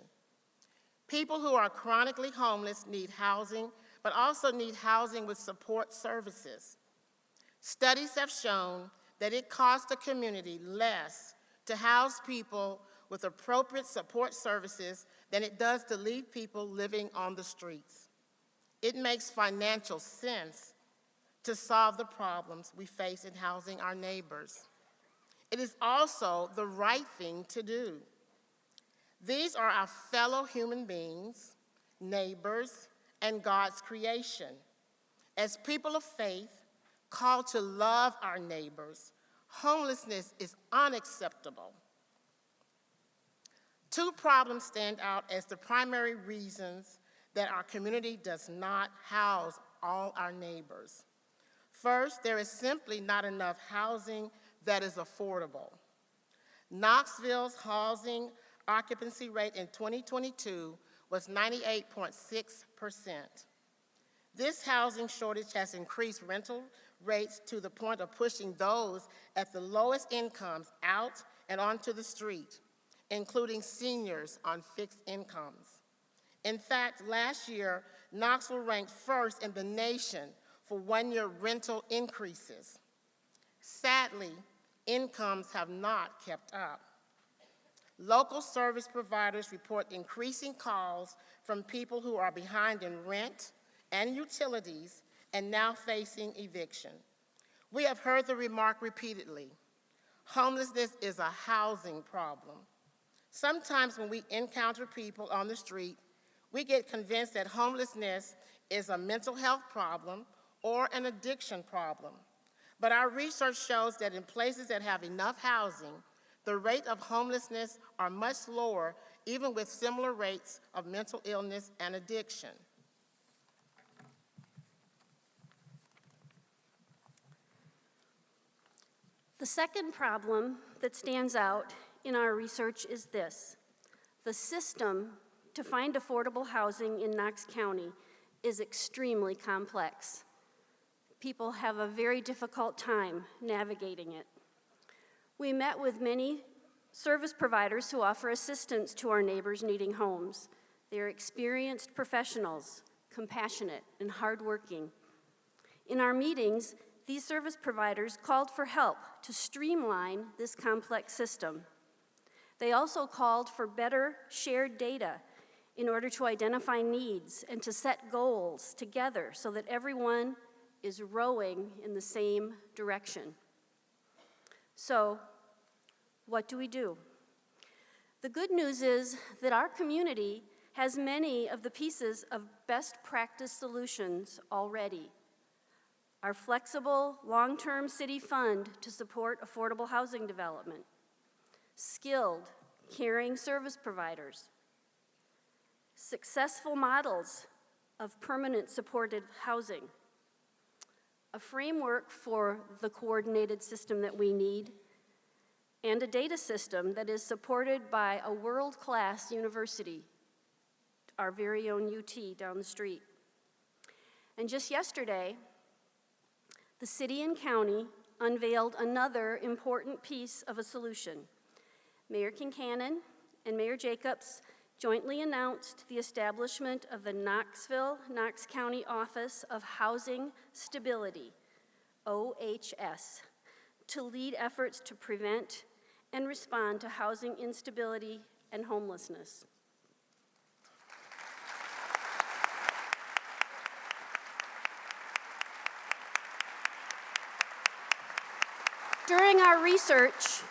People who are chronically homeless need housing, but also need housing with support services. Studies have shown that it costs the community less to house people with appropriate support services than it does to leave people living on the streets. It makes financial sense to solve the problems we face in housing our neighbors. It is also the right thing to do. These are our fellow human beings, neighbors, and God's creation. As people of faith, called to love our neighbors, homelessness is unacceptable. Two problems stand out as the primary reasons that our community does not house all our neighbors. First, there is simply not enough housing that is affordable. Knoxville's housing occupancy rate in 2022 was 98.6%. This housing shortage has increased rental rates to the point of pushing those at the lowest incomes out and onto the street, including seniors on fixed incomes. In fact, last year, Knoxville ranked first in the nation for one-year rental increases. Sadly, incomes have not kept up. Local service providers report increasing calls from people who are behind in rent and utilities and now facing eviction. We have heard the remark repeatedly, homelessness is a housing problem. Sometimes when we encounter people on the street, we get convinced that homelessness is a mental health problem or an addiction problem. But our research shows that in places that have enough housing, the rate of homelessness are much lower, even with similar rates of mental illness and addiction. The second problem that stands out in our research is this. The system to find affordable housing in Knox County is extremely complex. People have a very difficult time navigating it. We met with many service providers who offer assistance to our neighbors needing homes. They are experienced professionals, compassionate, and hardworking. In our meetings, these service providers called for help to streamline this complex system. They also called for better shared data in order to identify needs and to set goals together so that everyone is rowing in the same direction. So, what do we do? The good news is that our community has many of the pieces of best practice solutions already. Our flexible, long-term city fund to support affordable housing development, skilled, caring service providers, successful models of permanent supported housing, a framework for the coordinated system that we need, and a data system that is supported by a world-class university, our very own UT down the street. And just yesterday, the city and county unveiled another important piece of a solution. Mayor Kincannon and Mayor Jacobs jointly announced the establishment of the Knoxville-Knox County Office of Housing Stability, OHS, to lead efforts to prevent and respond to housing instability and homelessness. During our research,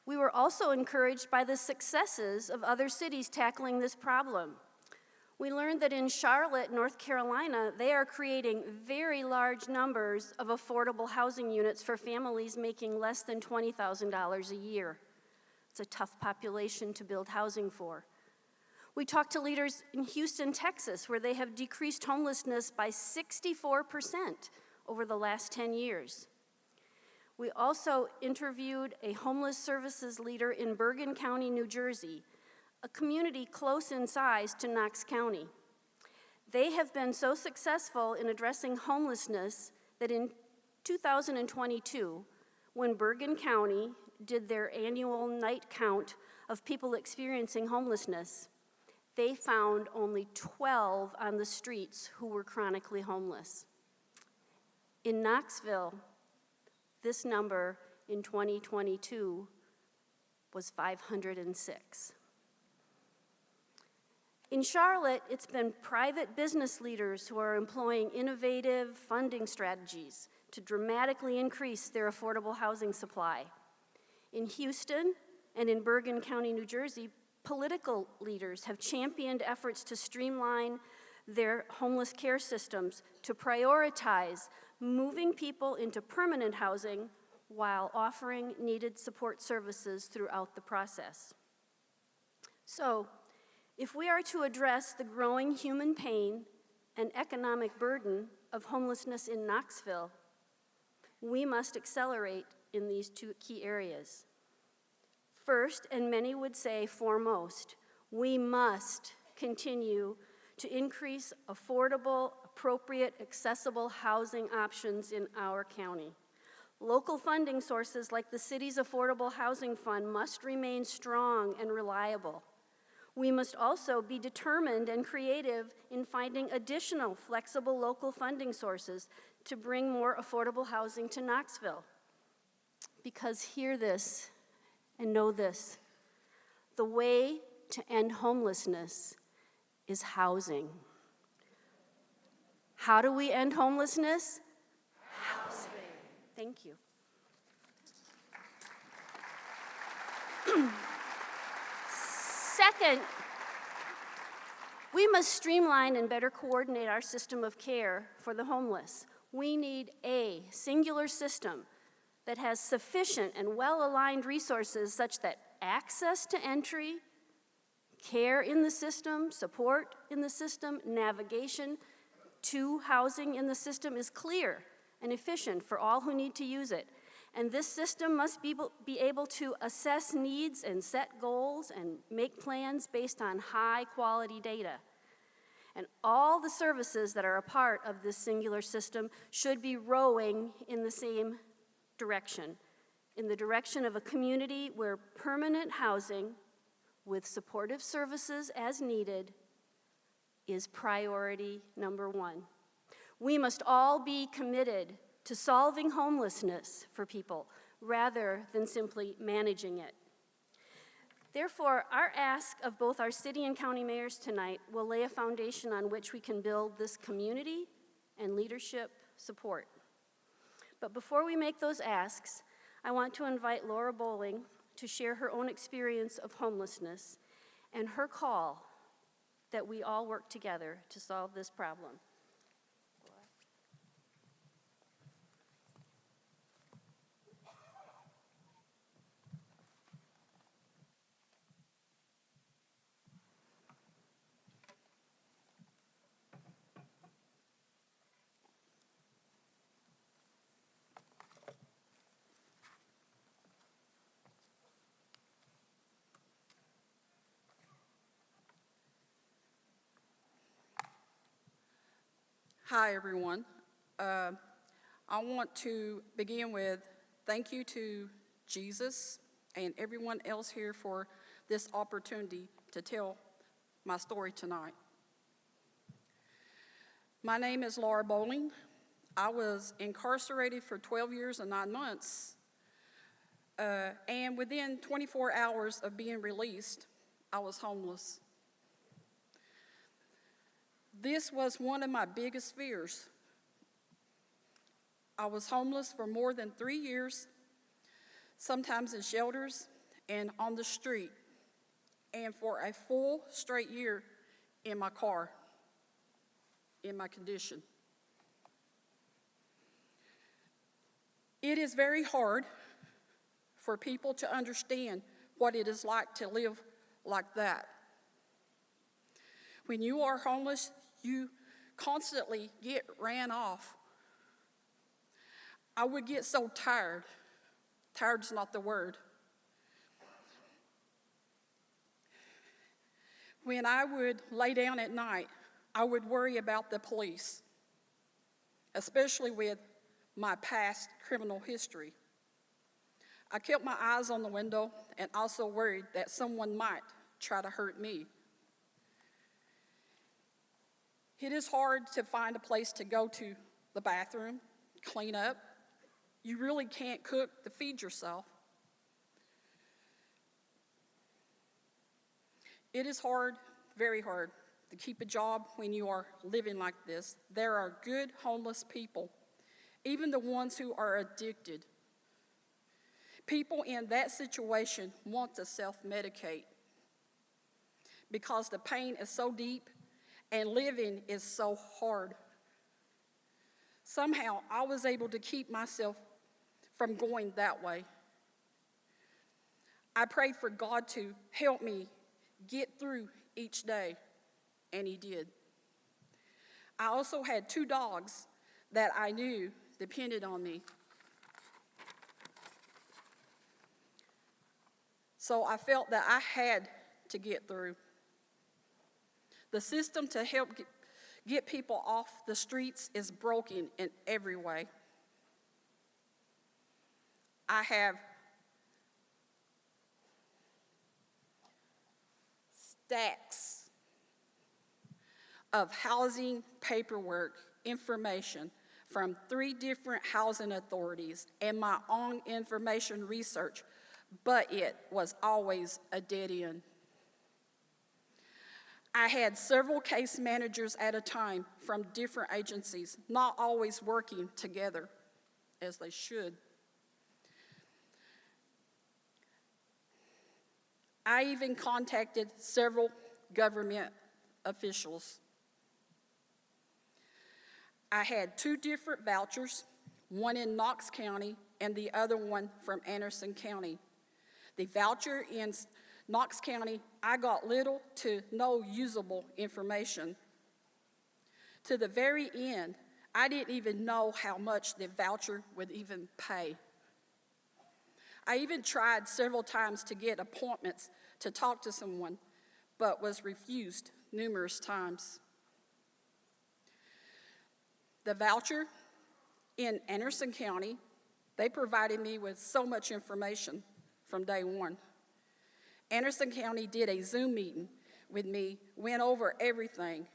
we were also encouraged by the successes of other cities tackling this problem. We learned that in Charlotte, North Carolina, they are creating very large numbers of affordable housing units for families making less than $20,000 a year. It's a tough population to build housing for. We talked to leaders in Houston, Texas, where they have decreased homelessness by 64% over the last 10 years. We also interviewed a homeless services leader in Bergen County, New Jersey, a community close in size to Knox County. They have been so successful in addressing homelessness that in 2022, when Bergen County did their annual night count of people experiencing homelessness, they found only 12 on the streets who were chronically homeless. In Knoxville, this number in 2022 was 506. In Charlotte, it's been private business leaders who are employing innovative funding strategies to dramatically increase their affordable housing supply. In Houston and in Bergen County, New Jersey, political leaders have championed efforts to streamline their homeless care systems to prioritize moving people into permanent housing while offering needed support services throughout the process. So, if we are to address the growing human pain and economic burden of homelessness in Knoxville, we must accelerate in these two key areas. First, and many would say foremost, we must continue to increase affordable, appropriate, accessible housing options in our county. Local funding sources like the city's Affordable Housing Fund must remain strong and reliable. We must also be determined and creative in finding additional flexible local funding sources to bring more affordable housing to Knoxville. Because hear this and know this, the way to end homelessness is housing. How do we end homelessness? Housing. Thank you. Second, we must streamline and better coordinate our system of care for the homeless. We need a singular system that has sufficient and well-aligned resources such that access to entry, care in the system, support in the system, navigation to housing in the system is clear and efficient for all who need to use it. And this system must be able to assess needs and set goals and make plans based on high-quality data. And all the services that are a part of this singular system should be rowing in the same direction, in the direction of a community where permanent housing with supportive services as needed is priority number one. We must all be committed to solving homelessness for people rather than simply managing it. Therefore, our ask of both our city and county mayors tonight will lay a foundation on which we can build this community and leadership support. But before we make those asks, I want to invite Laura Bowling to share her own experience of homelessness and her call that we all work together to solve this problem. Hi, everyone. I want to begin with thank you to Jesus and everyone else here for this opportunity to tell my story tonight. My name is Laura Bowling. I was incarcerated for 12 years and 9 months, and within 24 hours of being released, I was homeless. This was one of my biggest fears. I was homeless for more than 3 years, sometimes in shelters and on the street, and for a full straight year in my car, in my condition. It is very hard for people to understand what it is like to live like that. When you are homeless, you constantly get ran off. I would get so tired. Tired's not the word. When I would lay down at night, I would worry about the police, especially with my past criminal history. I kept my eyes on the window and also worried that someone might try to hurt me. It is hard to find a place to go to the bathroom, clean up. You really can't cook to feed yourself. It is hard, very hard, to keep a job when you are living like this. There are good homeless people, even the ones who are addicted. People in that situation want to self-medicate because the pain is so deep and living is so hard. Somehow, I was able to keep myself from going that way. I prayed for God to help me get through each day, and He did. I also had 2 dogs that I knew depended on me. So I felt that I had to get through. The system to help get people off the streets is broken in every way. I have stacks of housing paperwork information from 3 different housing authorities and my own information research, but it was always a dead end. I had several case managers at a time from different agencies, not always working together as they should. I even contacted several government officials. I had 2 different vouchers, one in Knox County and the other one from Anderson County. The voucher in Knox County, I got little to no usable information. To the very end, I didn't even know how much the voucher would even pay. I even tried several times to get appointments to talk to someone, but was refused numerous times. The voucher in Anderson County, they provided me with so much information from day one. Anderson County did a Zoom meeting with me, went over everything,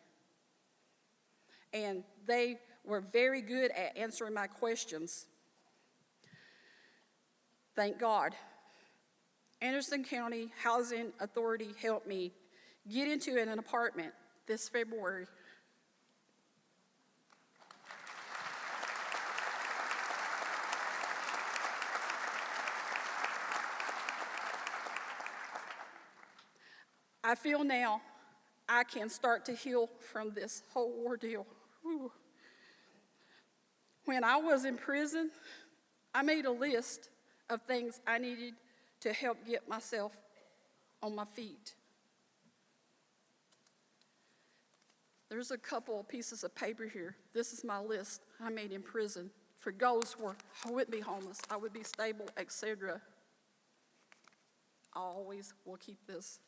and they were very good at answering my questions. Thank God. Anderson County Housing Authority helped me get into an apartment this February. I feel now I can start to heal from this whole ordeal. Whew. When I was in prison, I made a list of things I needed to help get myself on my feet. There's a couple of pieces of paper here. This is my list I made in prison for goals where I wouldn't be homeless, I would be stable, etc. I always will keep this.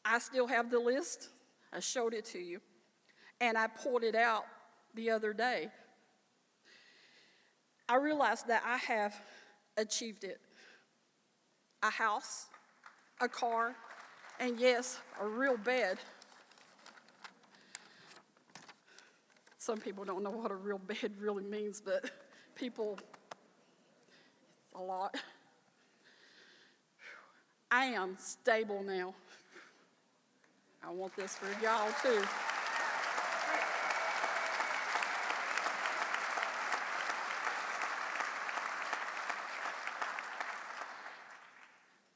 I still have the list. I showed it to you. And I pulled it out the other day. I realized that I have achieved it. A house, a car, and yes, a real bed. Some people don't know what a real bed really means, but people, it's a lot. I am stable now. I want this for y'all too.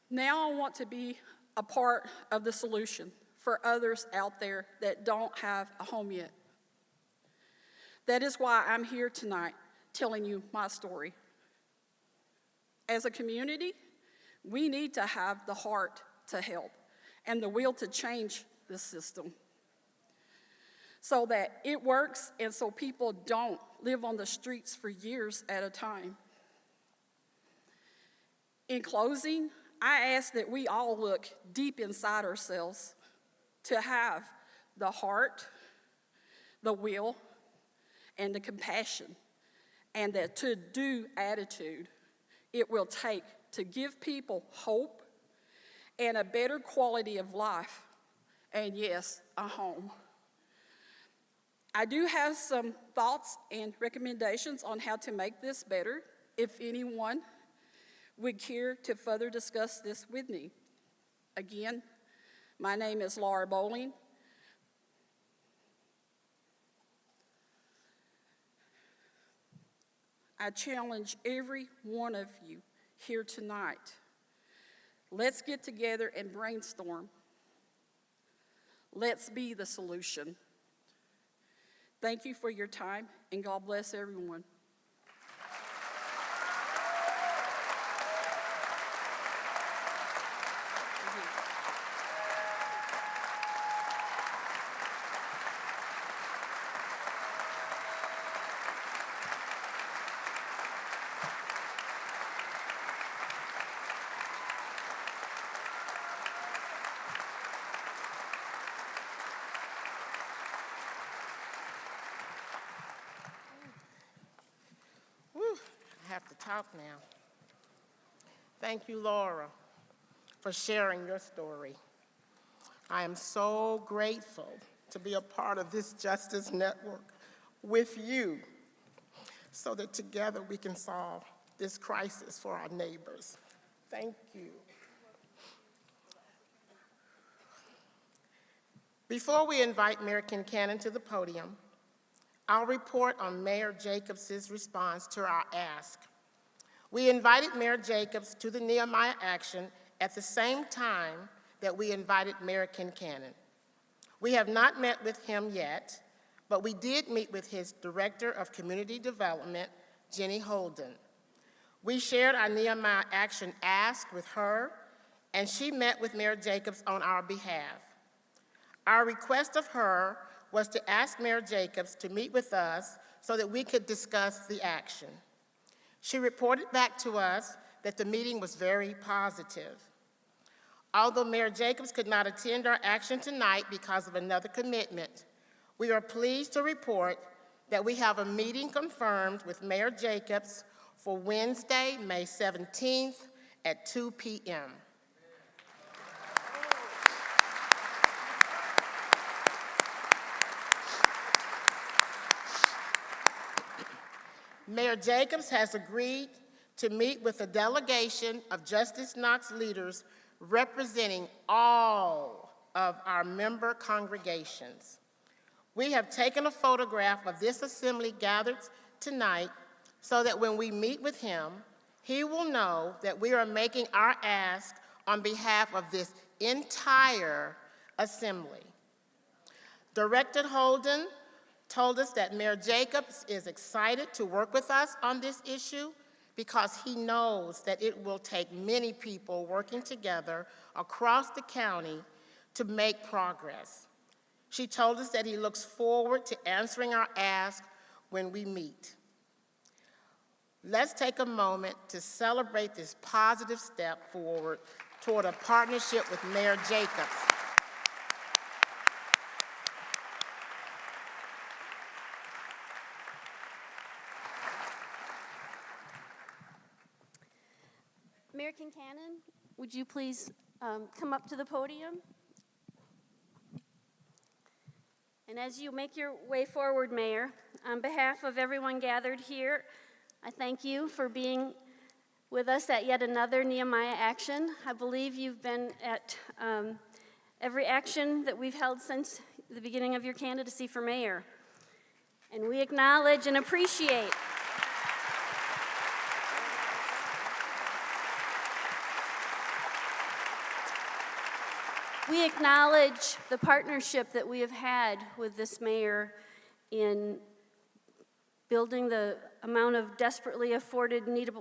Now I want to be a part of the solution for others out there that don't have a home yet. That is why I'm here tonight telling you my story. As a community, we need to have the heart to help and the will to change the system so that it works and so people don't live on the streets for years at a time. In closing, I ask that we all look deep inside ourselves to have the heart, the will, and the compassion, and the to-do attitude it will take to give people hope and a better quality of life, and yes, a home. I do have some thoughts and recommendations on how to make this better, if anyone would care to further discuss this with me. Again, my name is Laura Bowling. I challenge every one of you here tonight. Let's get together and brainstorm. Let's be the solution. Thank you for your time, and God bless everyone. I have to talk now. Thank you, Laura, for sharing your story. I am so grateful to be a part of this Justice Network with you so that together we can solve this crisis for our neighbors. Thank you. Before we invite Mayor Kincannon to the podium, I'll report on Mayor Jacobs' response to our ask. We invited Mayor Jacobs to the Nehemiah Action at the same time that we invited Mayor Kincannon. We have not met with him yet, but we did meet with his Director of Community Development, Jenny Holden. We shared our Nehemiah Action ask with her, and she met with Mayor Jacobs on our behalf. Our request of her was to ask Mayor Jacobs to meet with us so that we could discuss the action. She reported back to us that the meeting was very positive. Although Mayor Jacobs could not attend our action tonight because of another commitment, we are pleased to report that we have a meeting confirmed with Mayor Jacobs for Wednesday, May 17th at 2 p.m. Mayor Jacobs has agreed to meet with a delegation of Justice Knox leaders representing all of our member congregations. We have taken a photograph of this assembly gathered tonight so that when we meet with him, he will know that we are making our ask on behalf of this entire assembly. Director Holden told us that Mayor Jacobs is excited to work with us on this issue because he knows that it will take many people working together across the county to make progress. She told us that he looks forward to answering our ask when we meet. Let's take a moment to celebrate this positive step forward toward a partnership with Mayor Jacobs. Mayor Kincannon, would you please come up to the podium? And as you make your way forward, Mayor, on behalf of everyone gathered here, I thank you for being with us at yet another Nehemiah Action. I believe you've been at every action that we've held since the beginning of your candidacy for mayor. And we acknowledge and appreciate We acknowledge the partnership that we have had with this mayor in building the amount of desperately needed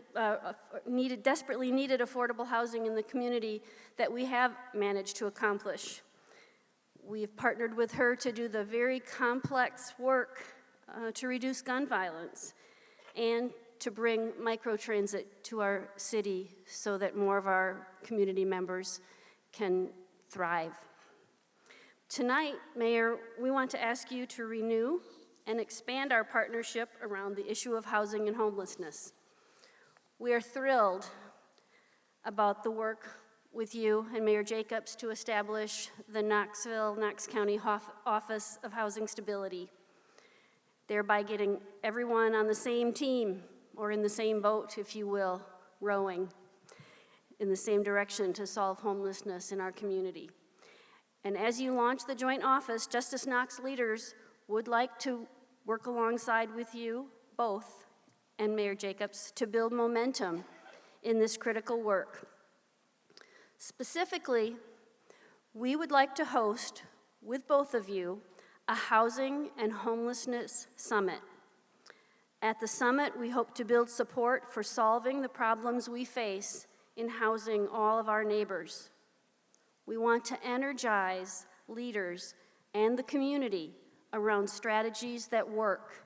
affordable housing in the community that we have managed to accomplish. We have partnered with her to do the very complex work to reduce gun violence and to bring microtransit to our city so that more of our community members can thrive. Tonight, Mayor, we want to ask you to renew and expand our partnership around the issue of housing and homelessness. We are thrilled about the work with you and Mayor Jacobs to establish the Knoxville-Knox County Office of Housing Stability. thereby getting everyone on the same team or in the same boat, if you will, rowing in the same direction to solve homelessness in our community. And as you launch the joint office, Justice Knox leaders would like to work alongside with you both and Mayor Jacobs to build momentum in this critical work. Specifically, we would like to host, with both of you, a housing and homelessness summit. At the summit, we hope to build support for solving the problems we face in housing all of our neighbors. We want to energize leaders and the community around strategies that work.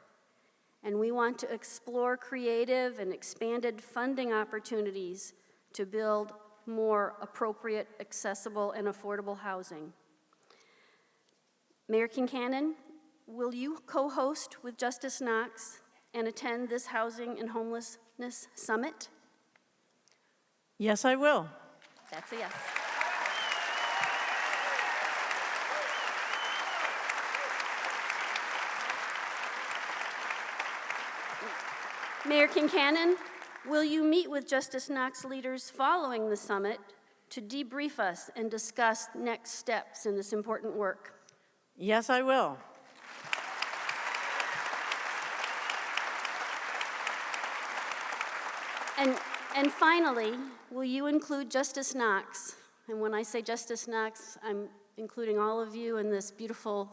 And we want to explore creative and expanded funding opportunities to build more appropriate, accessible, and affordable housing. Mayor Kincannon, will you co-host with Justice Knox and attend this Housing and Homelessness Summit? Yes, I will. That's a yes. Mayor Kincannon, will you meet with Justice Knox leaders following the summit to debrief us and discuss next steps in this important work? Yes, I will. And finally, will you include Justice Knox? And when I say Justice Knox, I'm including all of you in this beautiful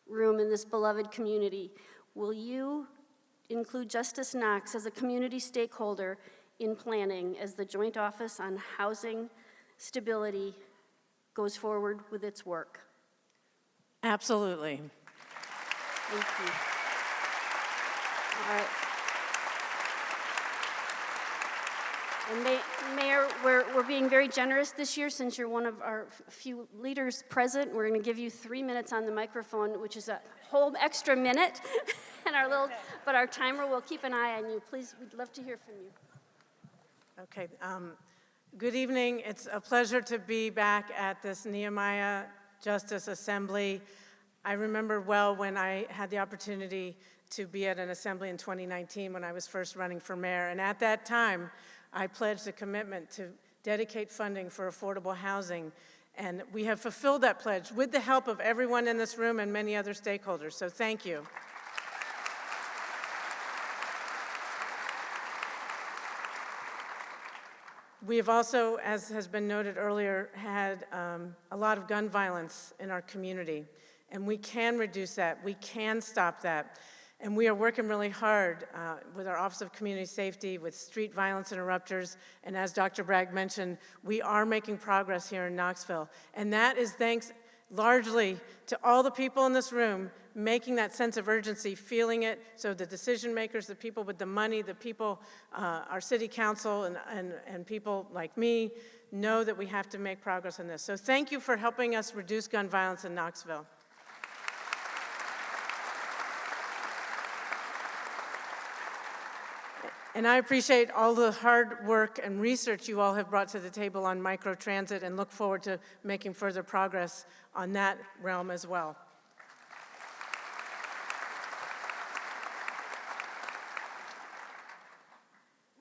room in this beloved community. Will you include Justice Knox as a community stakeholder in planning as the Joint Office on Housing Stability goes forward with its work? Absolutely. Thank you. All right. And Mayor, we're being very generous this year since you're one of our few leaders present. We're going to give you 3 minutes on the microphone, which is a whole extra minute. And but our timer will keep an eye on you. Please, we'd love to hear from you. Okay. Good evening. It's a pleasure to be back at this Nehemiah Justice Assembly. I remember well when I had the opportunity to be at an assembly in 2019 when I was first running for mayor. And at that time, I pledged a commitment to dedicate funding for affordable housing. And we have fulfilled that pledge with the help of everyone in this room and many other stakeholders. So thank you. We have also, as has been noted earlier, had a lot of gun violence in our community, and we can reduce that. We can stop that, and we are working really hard with our Office of Community Safety, with street violence interrupters, and as Dr. Bragg mentioned, we are making progress here in Knoxville, and that is thanks largely to all the people in this room making that sense of urgency, feeling it, so the decision makers, the people with the money, the people, our city council and people like me know that we have to make progress on this. So thank you for helping us reduce gun violence in Knoxville. And I appreciate all the hard work and research you all have brought to the table on microtransit and look forward to making further progress on that realm as well.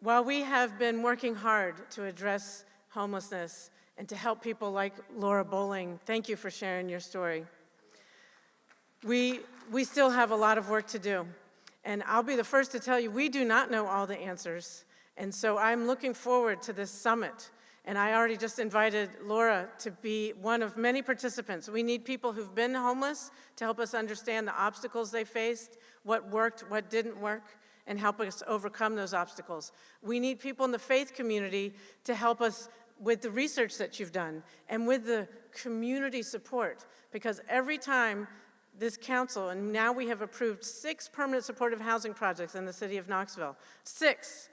While we have been working hard to address homelessness and to help people like Laura Bowling, thank you for sharing your story, we still have a lot of work to do. And I'll be the first to tell you, we do not know all the answers. And so I'm looking forward to this summit. And I already just invited Laura to be one of many participants. We need people who've been homeless to help us understand the obstacles they faced, what worked, what didn't work, and help us overcome those obstacles. We need people in the faith community to help us with the research that you've done and with the community support, because every time this council, and now we have approved 6 permanent supportive housing projects in the city of Knoxville. 6.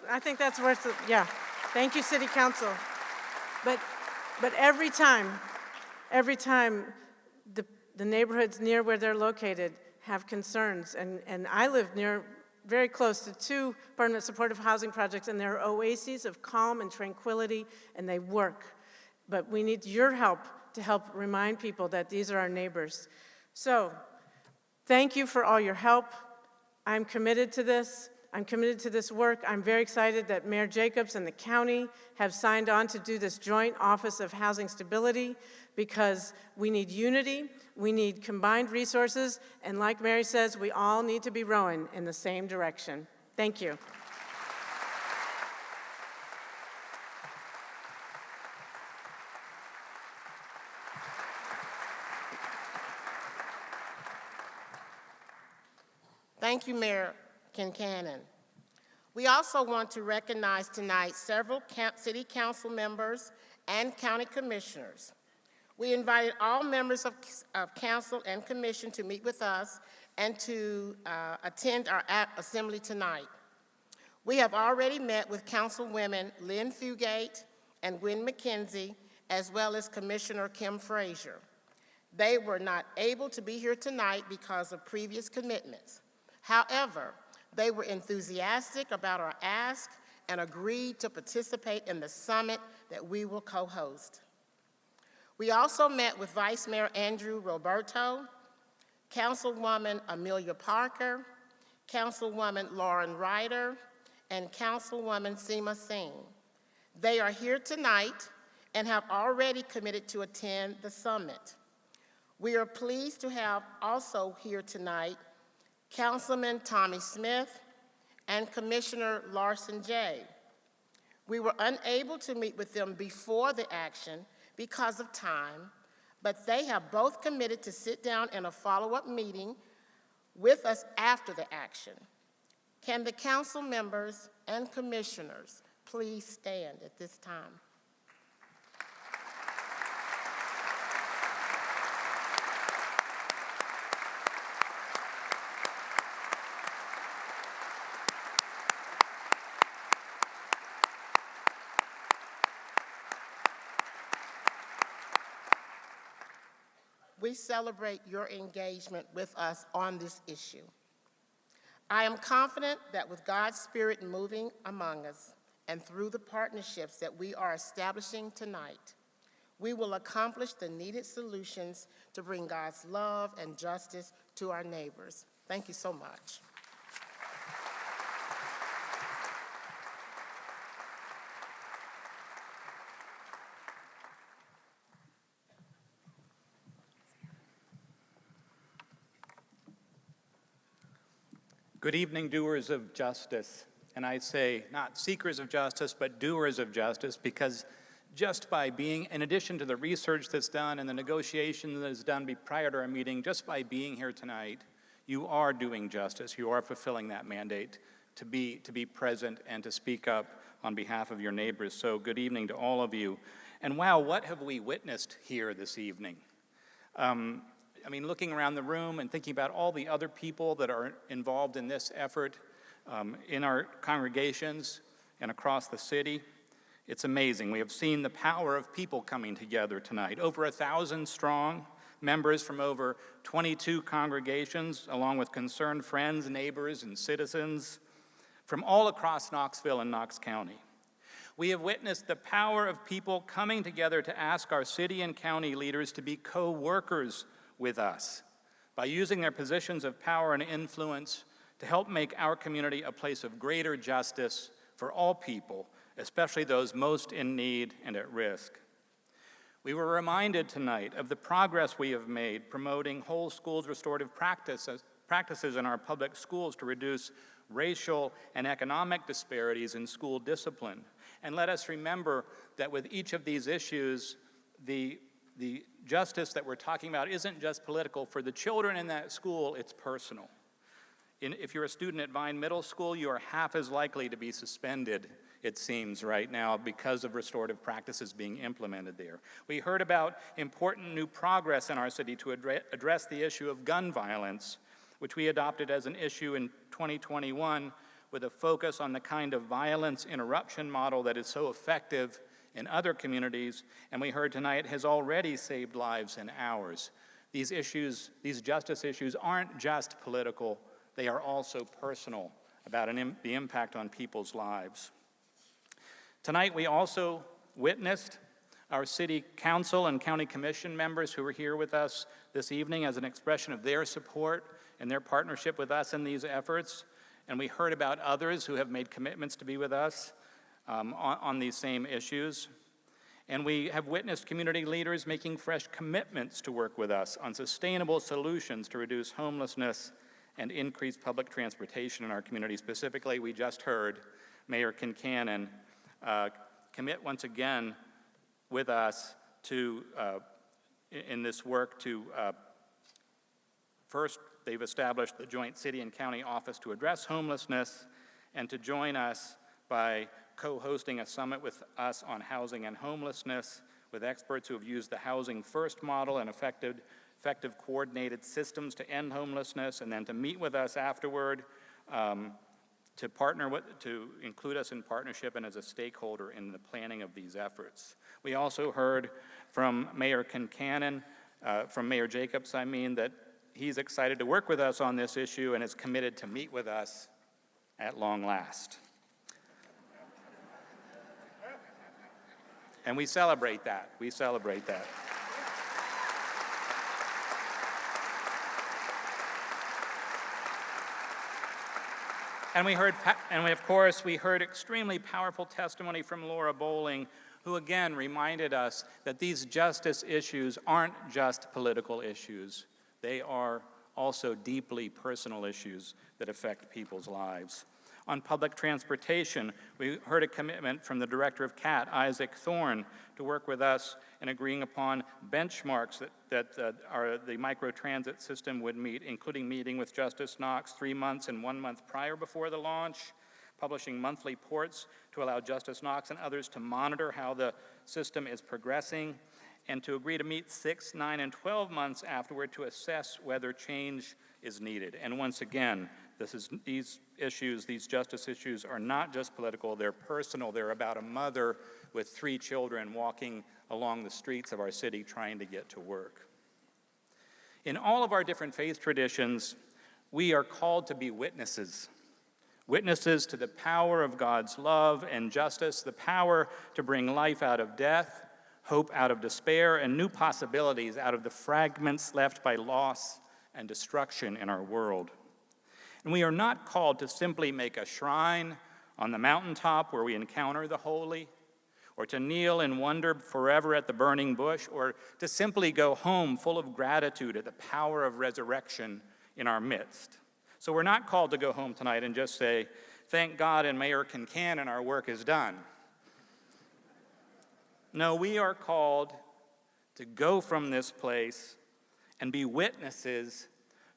I think that's worth it. Yeah. Thank you, City Council. But every time the neighborhoods near where they're located have concerns, and I live very close to 2 permanent supportive housing projects, and they're oases of calm and tranquility, and they work. But we need your help to help remind people that these are our neighbors. So Thank you for all your help. I'm committed to this. I'm committed to this work. I'm very excited that Mayor Jacobs and the county have signed on to do this joint Office of Housing Stability because we need unity, we need combined resources, and like Mary says, we all need to be rowing in the same direction. Thank you. Thank you, Mayor Kincannon. We also want to recognize tonight several city council members and county commissioners. We invited all members of council and commission to meet with us and to attend our assembly tonight. We have already met with Councilwomen Lynn Fugate and Gwen McKenzie, as well as Commissioner Kim Frazier. They were not able to be here tonight because of previous commitments. However, they were enthusiastic about our ask and agreed to participate in the summit that we will co-host. We also met with Vice Mayor Andrew Roberto, Councilwoman Amelia Parker, Councilwoman Lauren Ryder, and Councilwoman Seema Singh. They are here tonight and have already committed to attend the summit. We are pleased to have also here tonight Councilman Tommy Smith and Commissioner Larson Jay. We were unable to meet with them before the action because of time, but they have both committed to sit down in a follow-up meeting with us after the action. Can the council members and commissioners please stand at this time? We celebrate your engagement with us on this issue. I am confident that with God's Spirit moving among us and through the partnerships that we are establishing tonight, we will accomplish the needed solutions to bring God's love and justice to our neighbors. Thank you so much. Good evening, doers of justice. And I say not seekers of justice, but doers of justice, because just by being, in addition to the research that's done and the negotiation that is done prior to our meeting, just by being here tonight, you are doing justice. You are fulfilling that mandate to be present and to speak up on behalf of your neighbors. So good evening to all of you. And wow, what have we witnessed here this evening? Looking around the room and thinking about all the other people that are involved in this effort in our congregations and across the city, it's amazing. We have seen the power of people coming together tonight. Over 1,000 strong, members from over 22 congregations, along with concerned friends, neighbors, and citizens from all across Knoxville and Knox County. We have witnessed the power of people coming together to ask our city and county leaders to be co-workers with us by using their positions of power and influence to help make our community a place of greater justice for all people, especially those most in need and at risk. We were reminded tonight of the progress we have made promoting whole schools restorative practices in our public schools to reduce racial and economic disparities in school discipline. And let us remember that with each of these issues, the justice that we're talking about isn't just political. For the children in that school, it's personal. If you're a student at Vine Middle School, you are half as likely to be suspended, it seems, right now because of restorative practices being implemented there. We heard about important new progress in our city to address the issue of gun violence, which we adopted as an issue in 2021 with a focus on the kind of violence interruption model that is so effective in other communities, and we heard tonight has already saved lives and ours. These issues, these justice issues, aren't just political, they are also personal about the impact on people's lives. Tonight we also witnessed our city council and county commission members who were here with us this evening as an expression of their support and their partnership with us in these efforts. And we heard about others who have made commitments to be with us on these same issues. And we have witnessed community leaders making fresh commitments to work with us on sustainable solutions to reduce homelessness and increase public transportation in our community. Specifically, we just heard Mayor Kincannon commit once again with us to, in this work to, first, they've established the joint city and county office to address homelessness, and to join us by co-hosting a summit with us on housing and homelessness with experts who have used the Housing First model and effective coordinated systems to end homelessness, and then to meet with us afterward to include us in partnership and as a stakeholder in the planning of these efforts. We also heard from Mayor Kincannon, from Mayor Jacobs, that he's excited to work with us on this issue and is committed to meet with us at long last. And we celebrate that. We celebrate that. And we heard extremely powerful testimony from Laura Bowling, who again reminded us that these justice issues aren't just political issues. They are also deeply personal issues that affect people's lives. On public transportation, we heard a commitment from the director of CAT, Isaac Thorne, to work with us in agreeing upon benchmarks that the microtransit system would meet, including meeting with Justice Knox 3 months and 1 month prior before the launch, publishing monthly reports to allow Justice Knox and others to monitor how the system is progressing, and to agree to meet 6, 9, and 12 months afterward to assess whether change is needed. And once again, these justice issues are not just political, they're personal. They're about a mother with 3 children walking along the streets of our city trying to get to work. In all of our different faith traditions, we are called to be witnesses. Witnesses to the power of God's love and justice, the power to bring life out of death, hope out of despair, and new possibilities out of the fragments left by loss and destruction in our world. And we are not called to simply make a shrine on the mountaintop where we encounter the holy, or to kneel in wonder forever at the burning bush, or to simply go home full of gratitude at the power of resurrection in our midst. So we're not called to go home tonight and just say, thank God and Mayor Kincannon, our work is done. No, we are called to go from this place and be witnesses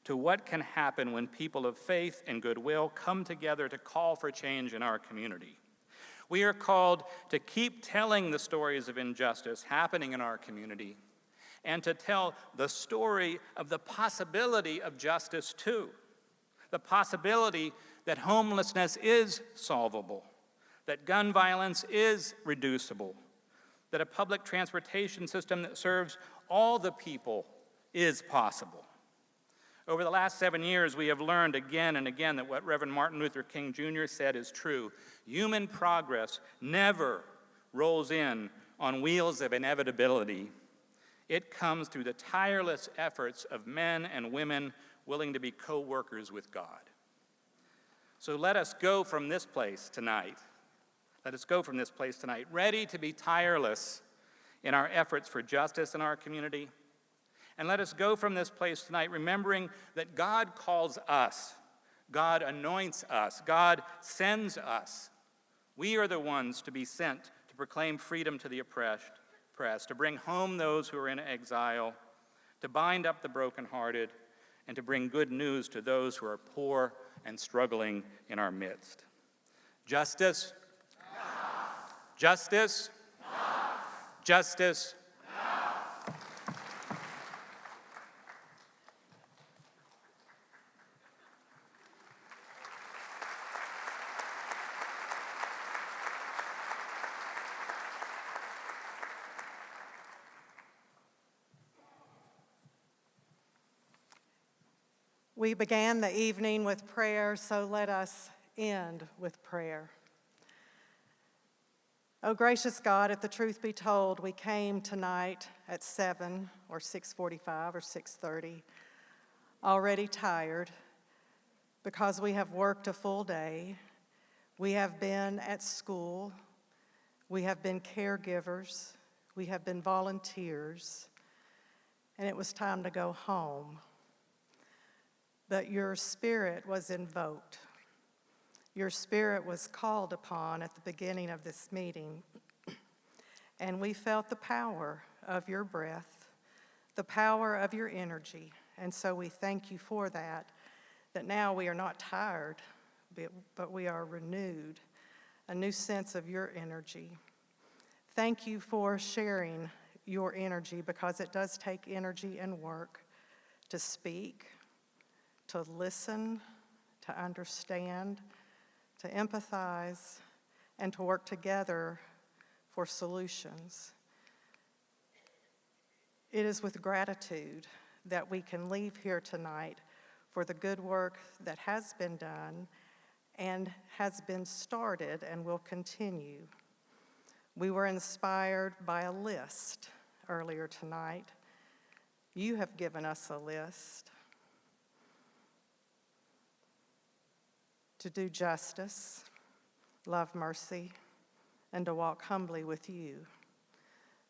to what can happen when people of faith and goodwill come together to call for change in our community. We are called to keep telling the stories of injustice happening in our community, and to tell the story of the possibility of justice too. The possibility that homelessness is solvable, that gun violence is reducible, that a public transportation system that serves all the people is possible. Over the last 7 years, we have learned again and again that what Reverend Martin Luther King Jr. said is true. Human progress never rolls in on wheels of inevitability. It comes through the tireless efforts of men and women willing to be co-workers with God. So let us go from this place tonight. Let us go from this place tonight, ready to be tireless in our efforts for justice in our community. And let us go from this place tonight remembering that God calls us, God anoints us, God sends us. We are the ones to be sent to proclaim freedom to the oppressed, to bring home those who are in exile, to bind up the brokenhearted, and to bring good news to those who are poor and struggling in our midst. Justice? Justice? Justice? We began the evening with prayer, so let us end with prayer. Oh, gracious God, if the truth be told, we came tonight at 7 or 6:45 or 6:30, already tired because we have worked a full day. We have been at school. We have been caregivers. We have been volunteers. And it was time to go home. But your spirit was invoked. Your spirit was called upon at the beginning of this meeting. And we felt the power of your breath, the power of your energy. And so we thank you for that now we are not tired, but we are renewed, a new sense of your energy. Thank you for sharing your energy, because it does take energy and work to speak, to listen, to understand, to empathize, and to work together for solutions. It is with gratitude that we can leave here tonight for the good work that has been done and has been started and will continue. We were inspired by a list earlier tonight. You have given us a list to do justice, love mercy, and to walk humbly with you.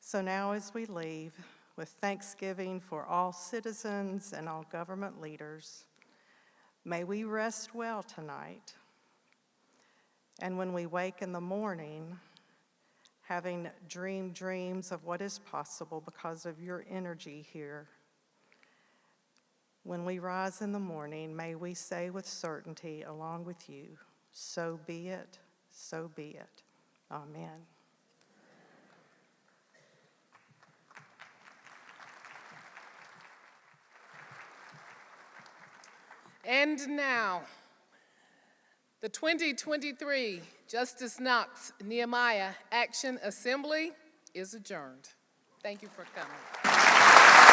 So now as we leave, with thanksgiving for all citizens and all government leaders, may we rest well tonight. And when we wake in the morning, having dreamed dreams of what is possible because of your energy here, when we rise in the morning, may we say with certainty along with you, so be it, so be it. Amen. And now, the 2023 Justice Knox Nehemiah Action Assembly is adjourned. Thank you for coming.